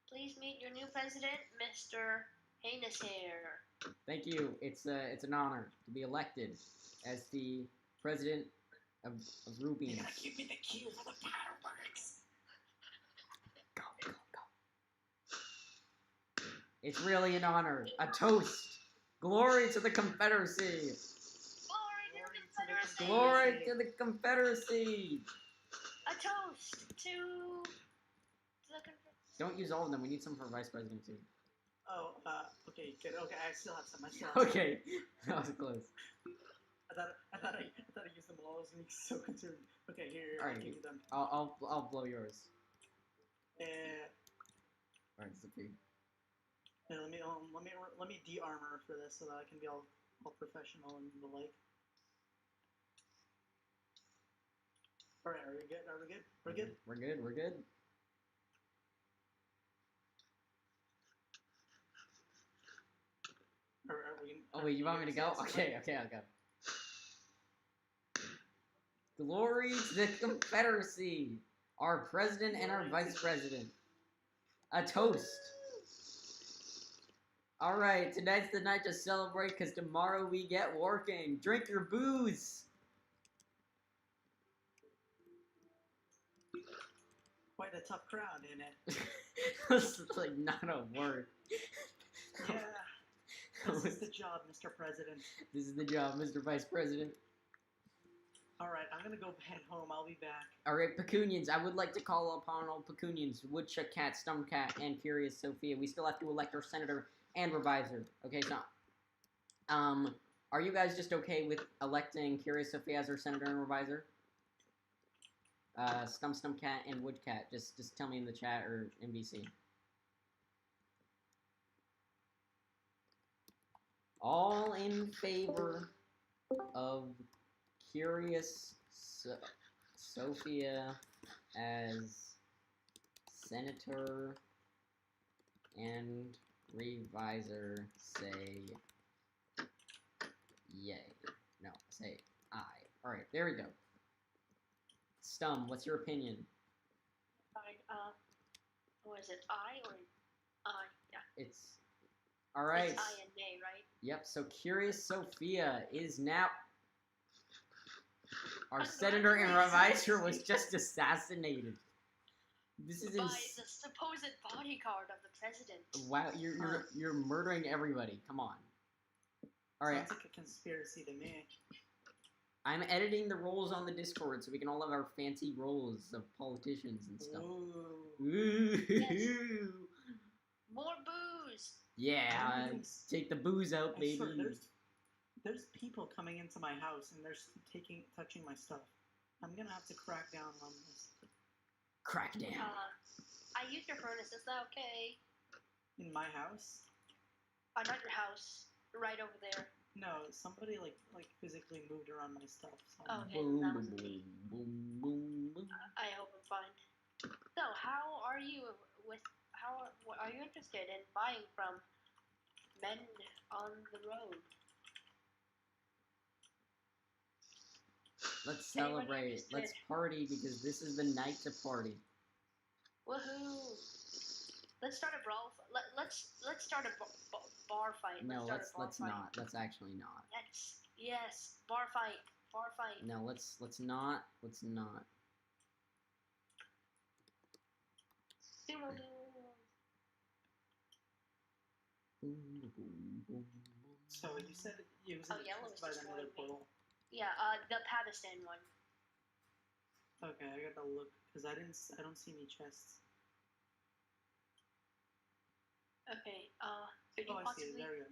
please meet your new president, Mr. Heinous Hair. Thank you. It's an honor to be elected as the president of You Rubians. gotta give me the cue for the fireworks. Go, go, go. It's really an honor. A toast. Glory to the Confederacy. Glory to the Confederacy! Glory to the Confederacy. A toast to the Confederacy. Don't use all of them. We need some for vice president too. Oh, okay, good. Okay, I still have some. I still have some. Okay, that was close. I thought I used them all. I was gonna be so concerned. Okay, here, Alright, I'll give you them. I'll blow yours. Yeah. All right, disappear. Yeah, let me de-armor for this so that I can be all professional and the like. All right, are we good? Are we good? We're good. We're good. We're good. Are we? Oh wait, you want me to go? Okay, okay, I'll go. Glory to the Confederacy, our president and our vice president. A toast. All right, tonight's the night to celebrate because tomorrow we get working. Drink your booze. Quite a tough crowd, isn't it? That's like not a word. Yeah. This is the job, Mr. President. This is the job, Mr. Vice President. Alright, I'm gonna go head home. I'll be back. Alright, Pecunians, I would like to call upon all Pecunians, Woodchuck Cat, Stumpcat, and Curious Sophia. We still have to elect our senator and reviser. Okay, so, are you guys just okay with electing Curious Sophia as our senator and reviser? Stumpcat and Woodcat, just tell me in the chat or NBC. All in favor of Curious Sophia as senator and reviser, say yay. No, say aye. Alright, there we go. Stum, what's your opinion? Fine. What is it? I or I? Yeah. It's alright. It's I and nay, right? Yep, so Curious Sophia is now our I'm senator and glad you reviser was just assassinated. This is By ins- the supposed bodyguard of the president. wow, you're murdering everybody. Come on. All right, Sounds like a conspiracy to me. I'm editing the roles on the Discord so we can all have our fancy roles of politicians and stuff. Ooh. Ooh. More booze. Yeah, take the booze out, I baby. swear, there's people coming into my house and they're touching my stuff. I'm gonna have to crack down on this. Crack down. I used your furnace. Is that okay? In my house? Not your house. Right over there. No, somebody like physically moved around my stuff. So Okay, Boom, that boom, was me. boom, boom, boom. I hope I'm fine. So, how are you are you interested in buying from men on the road? Let's Anyone celebrate. interested? Let's party because this is the night to party. Woohoo! Let's start a brawl. Let's start a bar fight. No, start let's a bar fight. not. Let's actually not. Yes, bar fight. Bar fight. No, let's not. Let's not. Sumo. Boom, boom, boom, boom. So you said it was Oh, Yellow is by the destroying nether me. portal. Yeah, the Pakistan one. Okay, I gotta look because I don't see any chests. Okay. Could you Oh, I see it. possibly? There we go.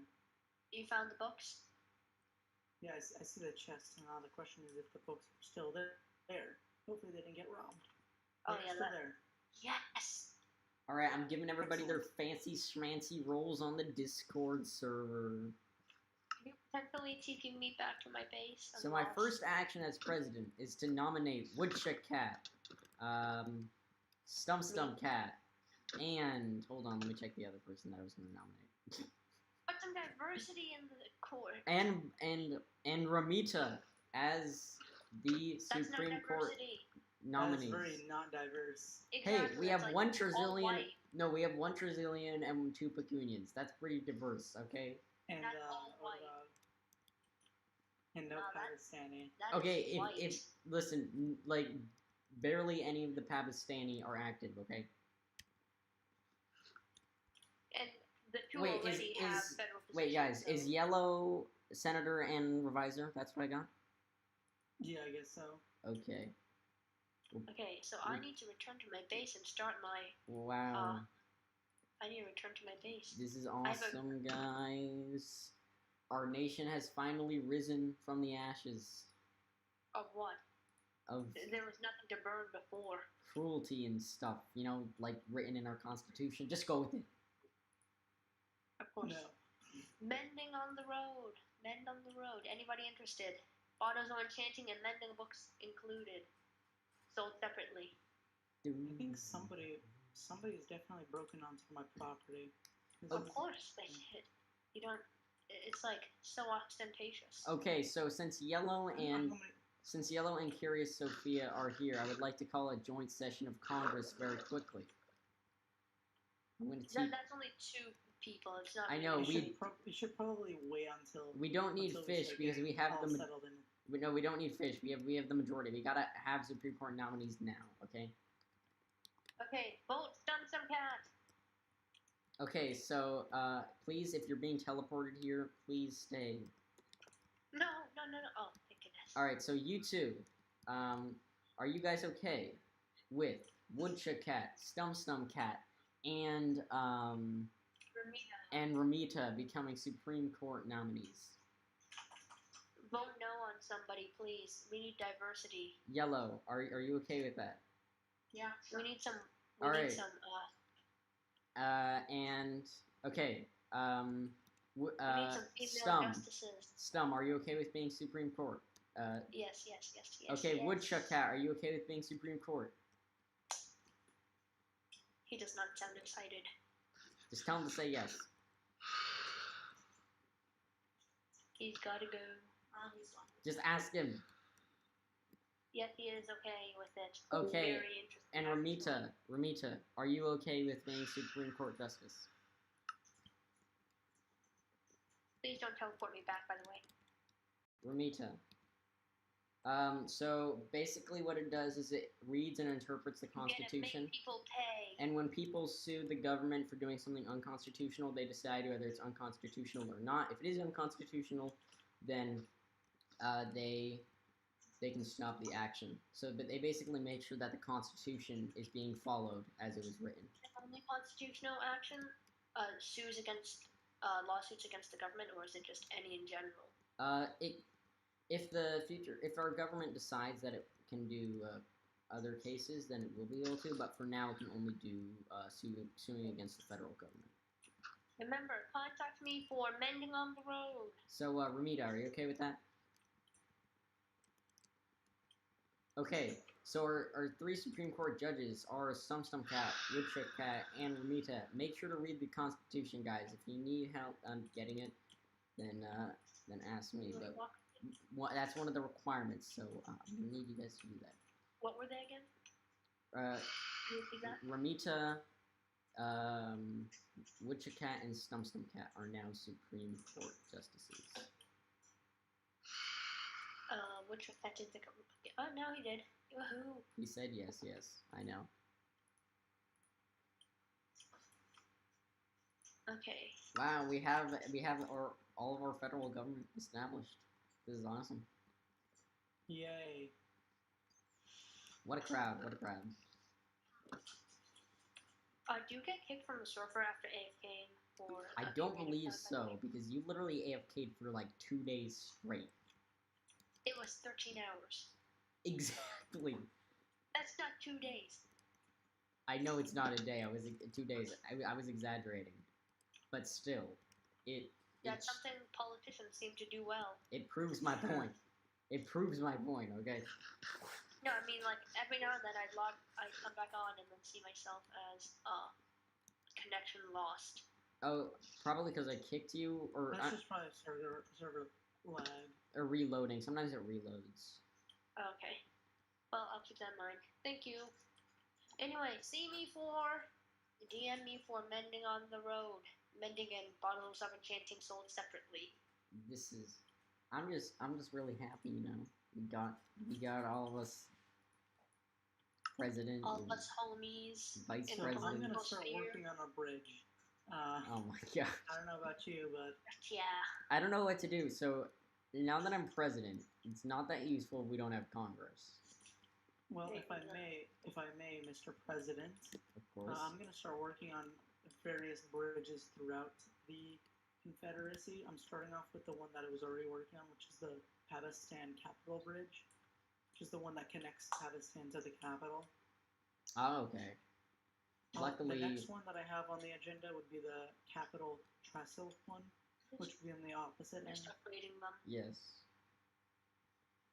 You found the books? Yeah, I see the chest. And now the question is if the books are still there. Hopefully they didn't get robbed. Oh, They're yeah, still that- there. Yes. All right, I'm giving everybody their fancy schmancy roles on the Discord server. Can you potentially TP me back to my base? I'm So my lost. first action as president is to nominate Woodchuck Cat, Stump Cat, and hold on, let me check the other person that I was going to nominate. Put some diversity in the court. And Ramita as the That's Supreme no Court diversity. nominees. That is very not diverse. Hey, Exactly, we that's have like 1 all trillion. white. No, we have 1 trillion and 2 pecunians. That's pretty diverse, okay? And That's all what white. about and no No, that- Pakistani. That Okay, is white. if listen, like barely any of the Pakistani are active, okay? And the two Wait, already have is federal positions. wait, guys, so. is yellow senator and reviser? That's what I got. Yeah, I guess so. Okay. Okay, so I need to return to my base and start my. Wow, I need to return to my base. this is have a- awesome, guys. Our nation has finally risen from the ashes Of what? of There was nothing to burn before. cruelty and stuff. You know, like written in our constitution. Just go with it. Of course. No. Mending on the road. Mend on the road. Anybody interested? Autos on enchanting and mending books included. Sold separately. I think somebody's definitely broken onto my property. Of course they did. You don't. It's like so ostentatious. Okay, so since yellow and I'm gonna- Since Yellow and Curious Sophia are here, I would like to call a joint session of Congress very quickly. I'm going to teach. That's only 2 people. It's not. I know, we should probably wait until We don't need until fish start because getting we have all the. ma- settled in. No, we don't need fish. We have the majority. We gotta have Supreme Court nominees now. Okay. Okay, vote some cat. Okay. So, please, if you're being teleported here, please stay. No. Oh, thank goodness. All right. So you two, Are you guys okay with Woodchuck Cat, Stum Cat, and Ramita becoming Supreme Court nominees? Vote no on somebody, please. We need diversity. Yellow, are you okay with that? Yeah. We need some. All right. Some. And okay. We need some female Stum. justices. Stum, are you okay with being Supreme Court? Yes. Okay, yes. Woodchuck Cat, are you okay with being Supreme Court? He does not sound excited. Just tell him to say yes. He's gotta go. Just ask him. Yeah, he is okay with it. Okay, Very interesting. and Ramita, are you okay with being Supreme Court Justice? Please don't teleport me back, by the way. Ramita. So basically what it does is it reads and interprets the Constitution. Make people pay. And when people sue the government for doing something unconstitutional, they decide whether it's unconstitutional or not. If it is unconstitutional, then they can stop the action. So, but they basically make sure that the Constitution is being followed as it was written. Only constitutional action sues against lawsuits against the government, or is it just any in general? If our government decides that it can do other cases, then it will be able to. But for now, it can only do suing against the federal government. Remember, contact me for mending on the road. So, Ramita, are you okay with that? Okay, so our three Supreme Court judges are Stum Cat, Woodchuck Cat, and Ramita. Make sure to read the Constitution, guys. If you need help getting it, then ask me. But that's one of the requirements, so I'm gonna need you guys to do that. What were they again? Can you repeat that? Ramita, Woodchuck Cat, and Stum Cat are now Supreme Court justices. Woodchuck Cat didn't think of it. Oh, no, he did. Woohoo! He said yes, I know. Okay. Wow, we have all of our federal government established. This is awesome. Yay. What a crowd, what a crowd. Do you get kicked from the server after AFKing? Or I don't believe so, because you literally AFK'd for like 2 days straight. It was 13 hours. Exactly. That's not 2 days. I know it's not a day. I was 2 days. I was exaggerating, but still, That's something politicians seem to do well. It proves my point. It proves my point. Okay. No, I mean like every now and then I come back on and then see myself as connection lost. Oh, probably because I kicked you, or That's just probably server lag. Or reloading. Sometimes it reloads. Okay. Well, I'll keep that in mind. Thank you. Anyway, DM me for mending on the road. Mending and bottles of enchanting sold separately. I'm just really happy, you know. We got all of us president. All of us homies. Vice in president. I'm gonna start working on a bridge. Oh my god. I don't know about you, but Yeah. I don't know what to do. So now that I'm president, it's not that useful if we don't have Congress. well, if I may, Mr. President, Of course. I'm gonna start working on various bridges throughout the Confederacy. I'm starting off with the one that I was already working on, which is the Pakistan Capital Bridge, which is the one that connects Pakistan to the capital. Oh, okay. Luckily, the next one that I have on the agenda would be the Capital Trestle one, which would be on the opposite end. Just upgrading them. yes.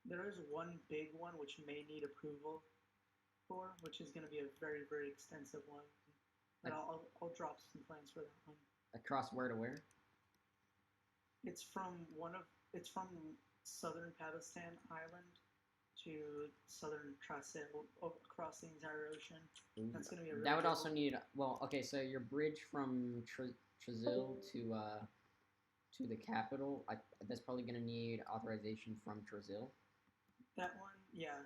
There is one big one which may need approval for, which is going to be a very, very extensive one. But I'll drop some plans for that one. Across where to where? It's from southern Pakistan Island to southern Trestle across the entire ocean. Ooh. That's going to be a really That would good also one. need. Well, okay. So your bridge from Trazil to the capital. That's probably gonna need authorization from Trazil, That one, yeah,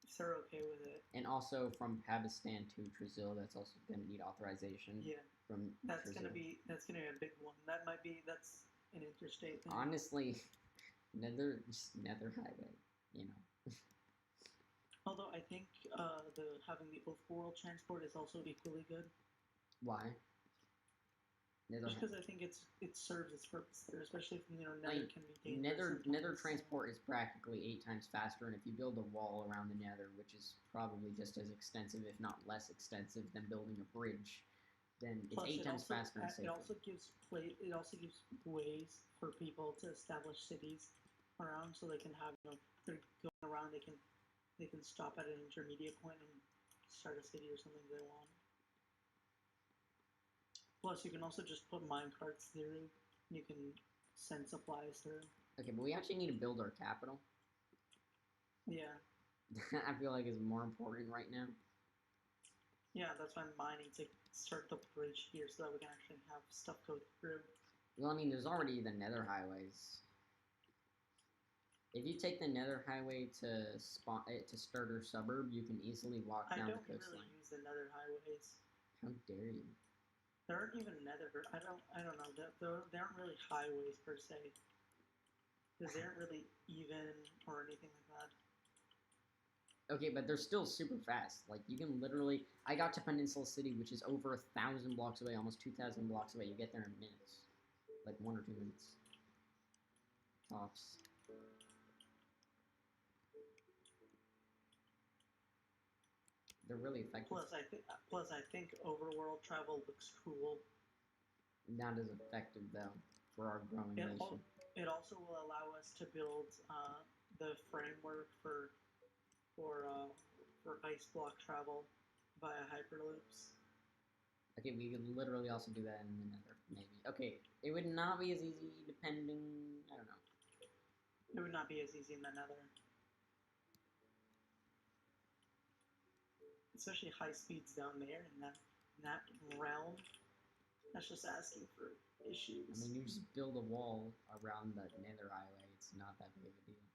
if they're okay with it. and also from Pakistan to Trazil. That's also gonna need authorization Yeah, from that's Trazil. gonna be a big one. That's an interstate thing. Honestly, Nether highway. You know. I think having the overworld transport is also equally good. Why? Nether, Just because I think it serves its purpose there, especially if Nether Like, can be dangerous. Nether sometimes. transport is practically 8 times faster, and if you build a wall around the Nether, which is probably just as extensive, if not less extensive, than building a bridge, then it's Plus, 8 times also, faster and it safer. also gives ways for people to establish cities around, so they can have they're going around. They can stop at an intermediate point and start a city or something they want. Plus, you can also just put minecarts through. You can send supplies through. Okay, but we actually need to build our capital. Yeah, I feel like it's more important right now. yeah, that's why I'm mining to start the bridge here, so that we can actually have stuff go through. Well, I mean, there's already the Nether highways. If you take the Nether highway to Starter Suburb, you can easily walk I down don't the coastline. really use the Nether highways. How dare you? There aren't even Nether. I don't know. They aren't really highways per se, because they aren't really even or anything like that. Okay, but they're still super fast. Like, you can literally... I got to Peninsula City, which is over 1,000 blocks away, almost 2,000 blocks away. You get there in minutes. Like, 1 or 2 minutes. Tops. They're really effective. Plus, I think overworld travel looks cool. Not as effective, though, for our growing nation. It also will allow us to build the framework for ice block travel via hyperloops. Okay, we could literally also do that in the Nether, maybe. Okay, it would not be as easy depending... I don't know. It would not be as easy in the Nether. Especially high speeds down there in that realm. That's just asking for issues. I mean, you just build a wall around the Nether highway. It's not that big of a deal.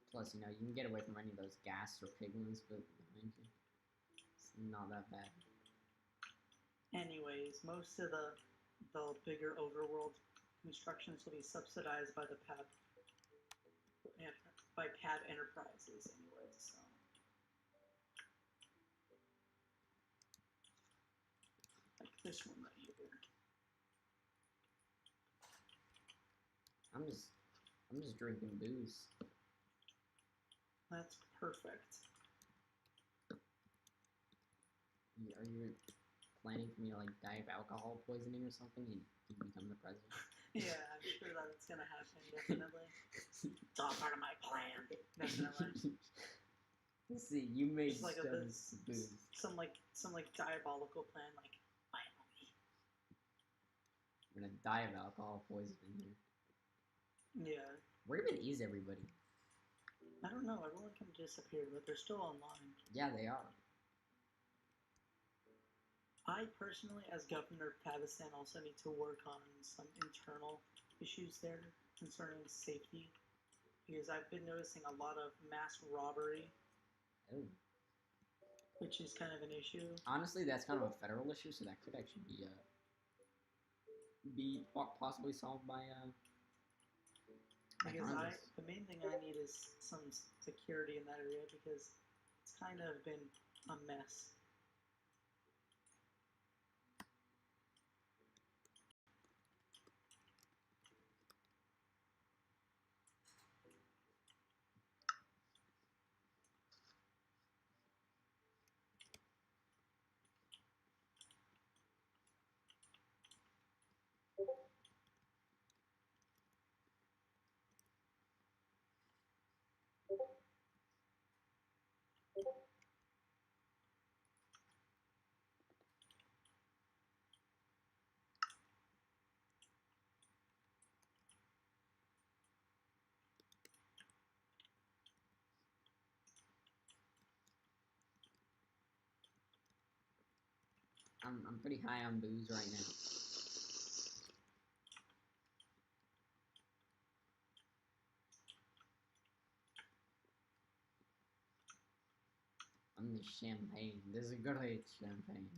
Plus, you know, you can get away from any of those gas or piglins behind you. It's not that bad. Anyways, most of the bigger overworld constructions will be subsidized by the pad enterprises, anyways. So. Like this one right here. I'm just drinking booze. That's perfect. Are you planning for me to like die of alcohol poisoning or something and you become the president? Yeah, I'm sure that's gonna happen, definitely. It's all part of my plan, definitely. See, you made Just like booze. Some diabolical plan, like finally. We're gonna die of alcohol poisoning here. Yeah. Where even is everybody? I don't know. Everyone kind of disappeared, but they're still online. Yeah, they are. I personally, as governor of Pakistan, also need to work on some internal issues there concerning safety, because I've been noticing a lot of mass robbery. Oh. Which is kind of an issue. Honestly, that's kind of a federal issue, so that could actually be possibly solved by because Congress. The main thing I need is some security in that area, because it's kind of been a mess. I'm pretty high on booze right now. I'm the champagne. This is great champagne.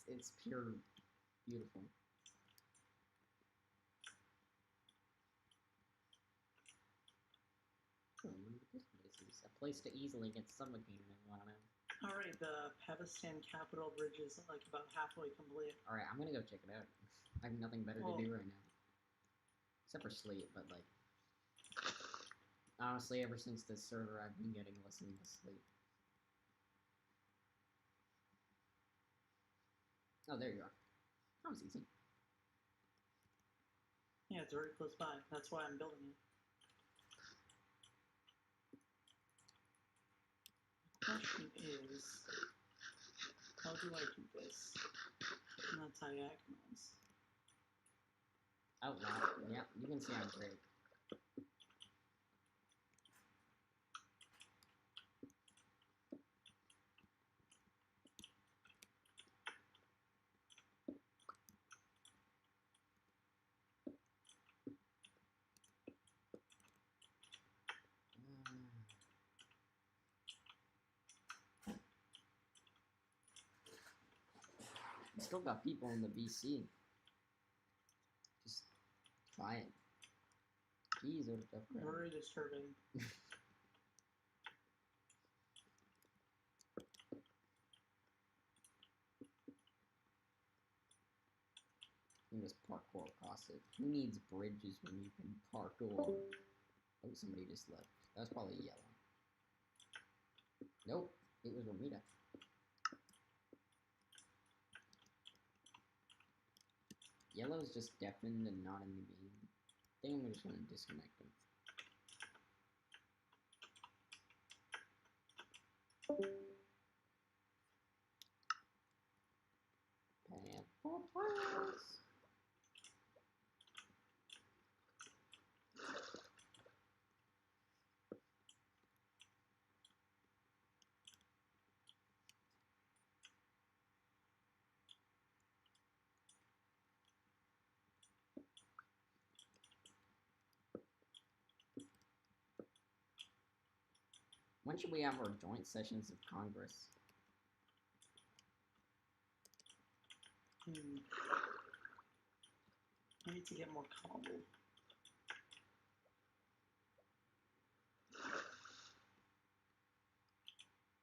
It's pure beautiful. a place to easily get suffocated in, I don't know. Alright, the Pakistan Capital Bridge is like about halfway complete. Alright, I'm gonna go check it out. I have nothing better Well- to do right now. Except for sleep, but like... Honestly, ever since this server, I've been getting less and less sleep. Oh, there you are. That was easy. Yeah, it's very close by. That's why I'm building it. The question is, how do I do this? Not diagonals. Oh, wow. Yeah, you can see I'm great. Still got people in the VC. Just try it. Jeez, what a tough crowd. Very disturbing. You can just parkour across it. Who needs bridges when you can parkour? Oh, somebody just left. That was probably yellow. Nope, it was Ramita. Yellow's just deafened and not in the game. I think I'm just gonna disconnect him. Purple plus. When should we have our joint sessions of Congress? I need to get more cobble.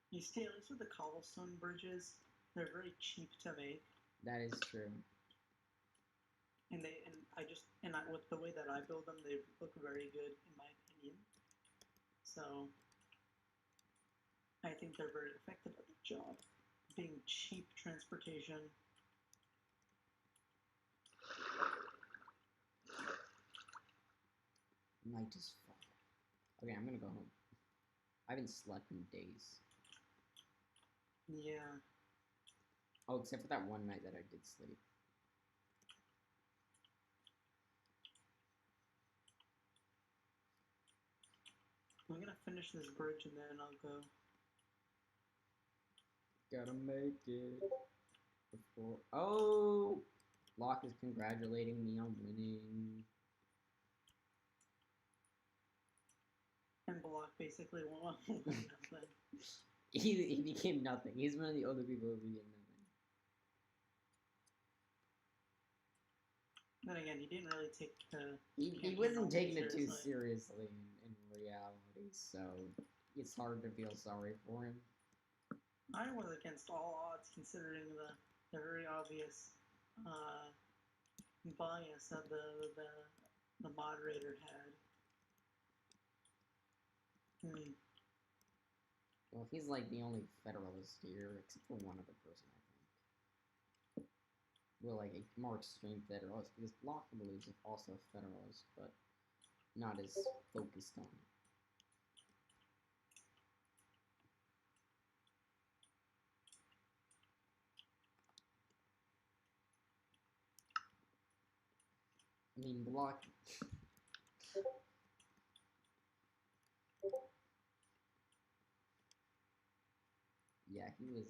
You see, at least with the cobblestone bridges, they're very cheap to make, That is true. and with the way that I build them, they look very good in my opinion. So I think they're very effective at the job, being cheap transportation. Night is falling. Okay, I'm gonna go home. I haven't slept in days. Yeah. Oh, except for that one night that I did sleep. I'm gonna finish this bridge and then I'll go. Gotta make it before. Oh! Locke is congratulating me on winning. And Block basically won nothing. He became nothing. He's one of the other people who became nothing. Then again, he didn't really take the. He campaign wasn't all taking it too seriously. seriously in reality, so it's hard to feel sorry for him. I was against all odds considering the very obvious bias that the moderator had. Well, he's like the only Federalist here, except for one other person, I think. Well, like a more extreme Federalist, because Locke, I believe, is also a Federalist, but not as focused on it. I mean, Block. Yeah, he was,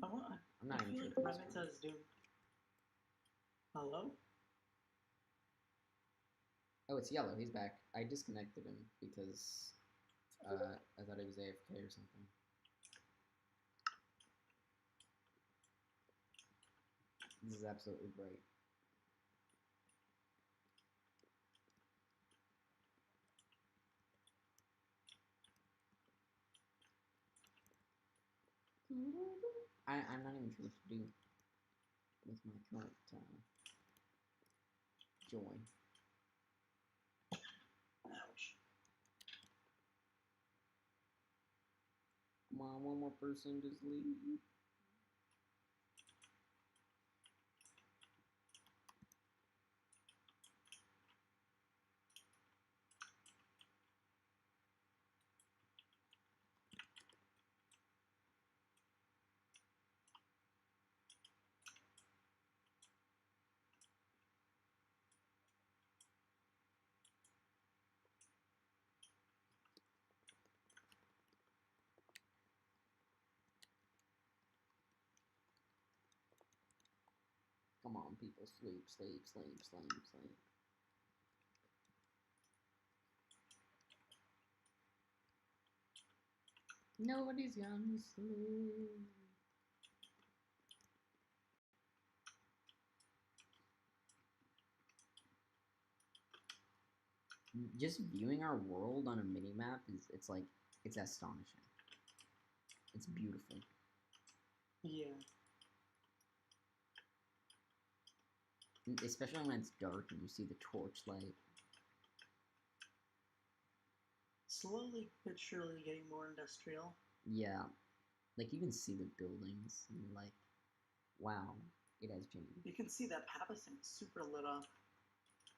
I'm not I even feel sure. like if he was Remita is doing. Hello? Oh, it's Yellow. He's back. I disconnected him because I thought he was AFK or something. This is absolutely great. I'm not even sure what to do with my current joy. Ouch. Come on, one more person, just leave. Come on, people, sleep, sleep, sleep, sleep, sleep. Nobody's gonna sleep. Just viewing our world on a mini-map it's like, it's astonishing. It's beautiful. Yeah. Especially when it's dark and you see the torchlight. Slowly but surely getting more industrial. Yeah. Like, you can see the buildings and you're like, wow, it has changed. You can see that Papistan is super lit up.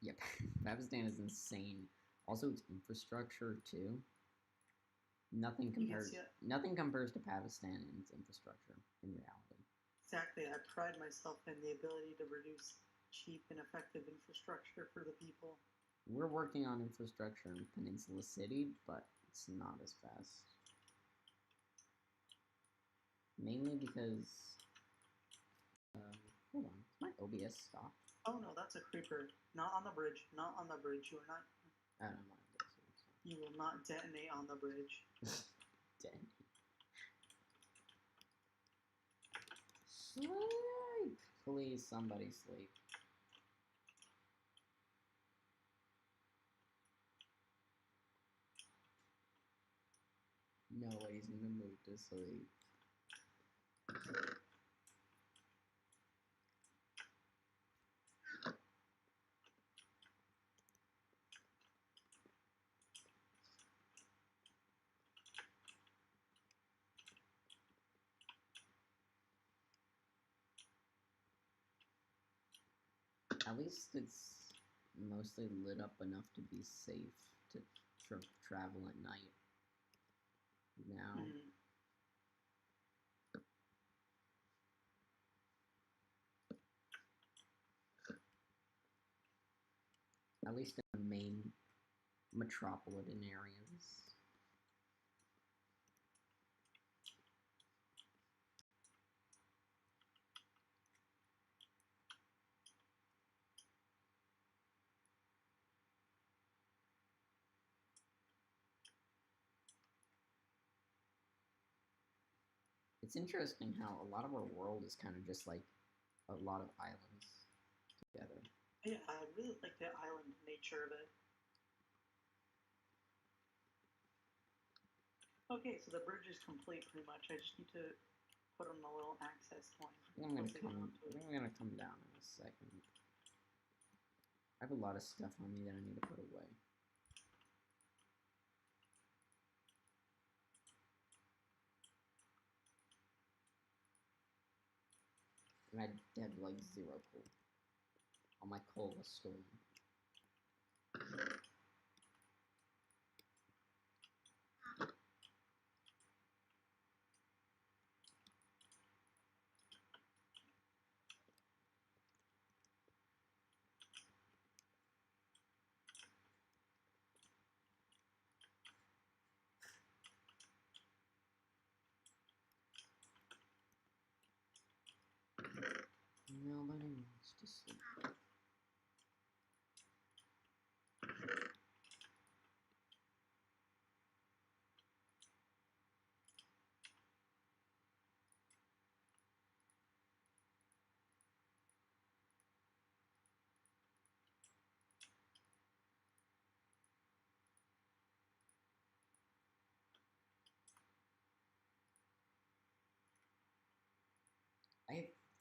Yep. Papistan is insane. Also, its infrastructure, too. Nothing compares to Papistan and its infrastructure in reality. Exactly. I pride myself in the ability to produce cheap and effective infrastructure for the people. We're working on infrastructure in Peninsula City, but it's not as fast. Mainly because... hold on. Is my OBS stopped? Oh no, that's a creeper. Not on the bridge. Not on the bridge. You are not... I don't know. You will not detonate on the bridge. Dead. Sleep! Please, somebody sleep. Nobody's in the mood to sleep. At least it's mostly lit up enough to be safe to travel at night. Now, at least in the main metropolitan areas. It's interesting how a lot of our world is kind of just like a lot of islands together. Yeah, I really like the island nature of it. Okay, so the bridge is complete pretty much. I just need to put on a little access point. I'm gonna come down in a second. I have a lot of stuff on me that I need to put away. And I had like 0 coal. All my coal was stolen. Nobody wants to sleep.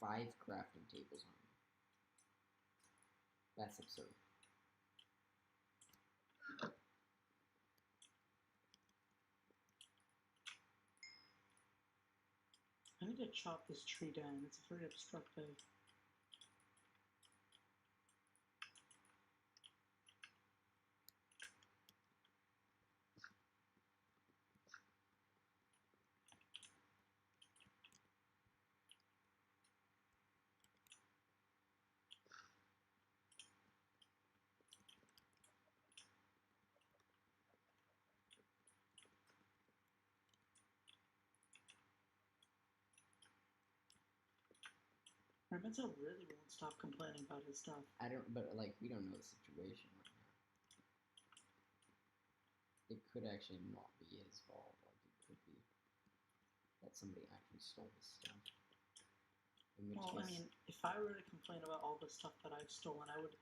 5 crafting tables on me. That's absurd. I need to chop this tree down. It's very obstructive. Mental really won't stop complaining about his stuff. I don't, but like, we don't know the situation right now. It could actually not be his fault. Like, it could be that somebody actually stole his stuff. In which Well, I case, mean, if I were to complain about all the stuff that I've stolen, I would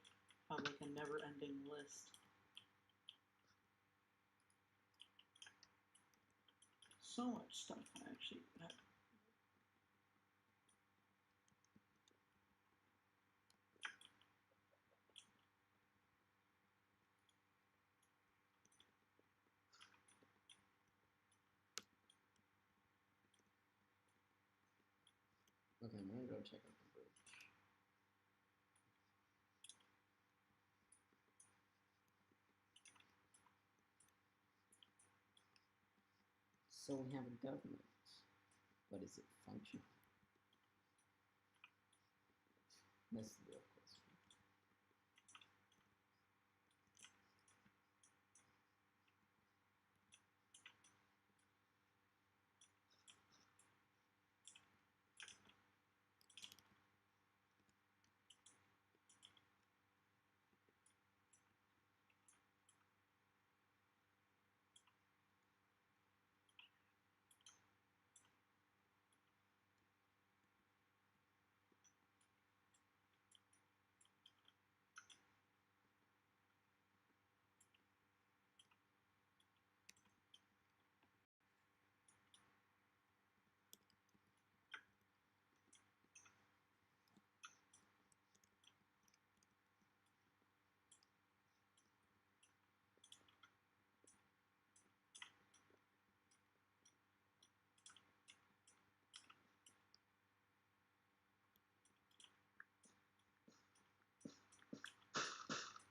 have like a never-ending list. So much stuff I actually have. okay, I'm gonna go check out the bridge. So we have a government, but is it functional? That's the real question.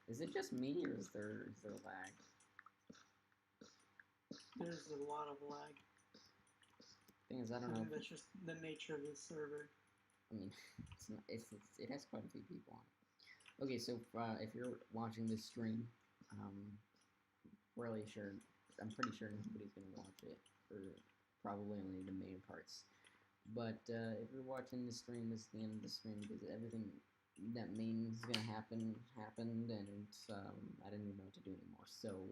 Is it just me, or is there lag? There's a lot of lag. Thing is, I I don't know. think that's just the nature of the server. I mean, it has quite a few people on it. Okay, so if you're watching this stream, really sure, I'm pretty sure nobody's gonna watch it, or probably only the main parts. But if you're watching the stream, this is the end of the stream because everything that main is gonna happen happened, and I didn't even know what to do anymore. So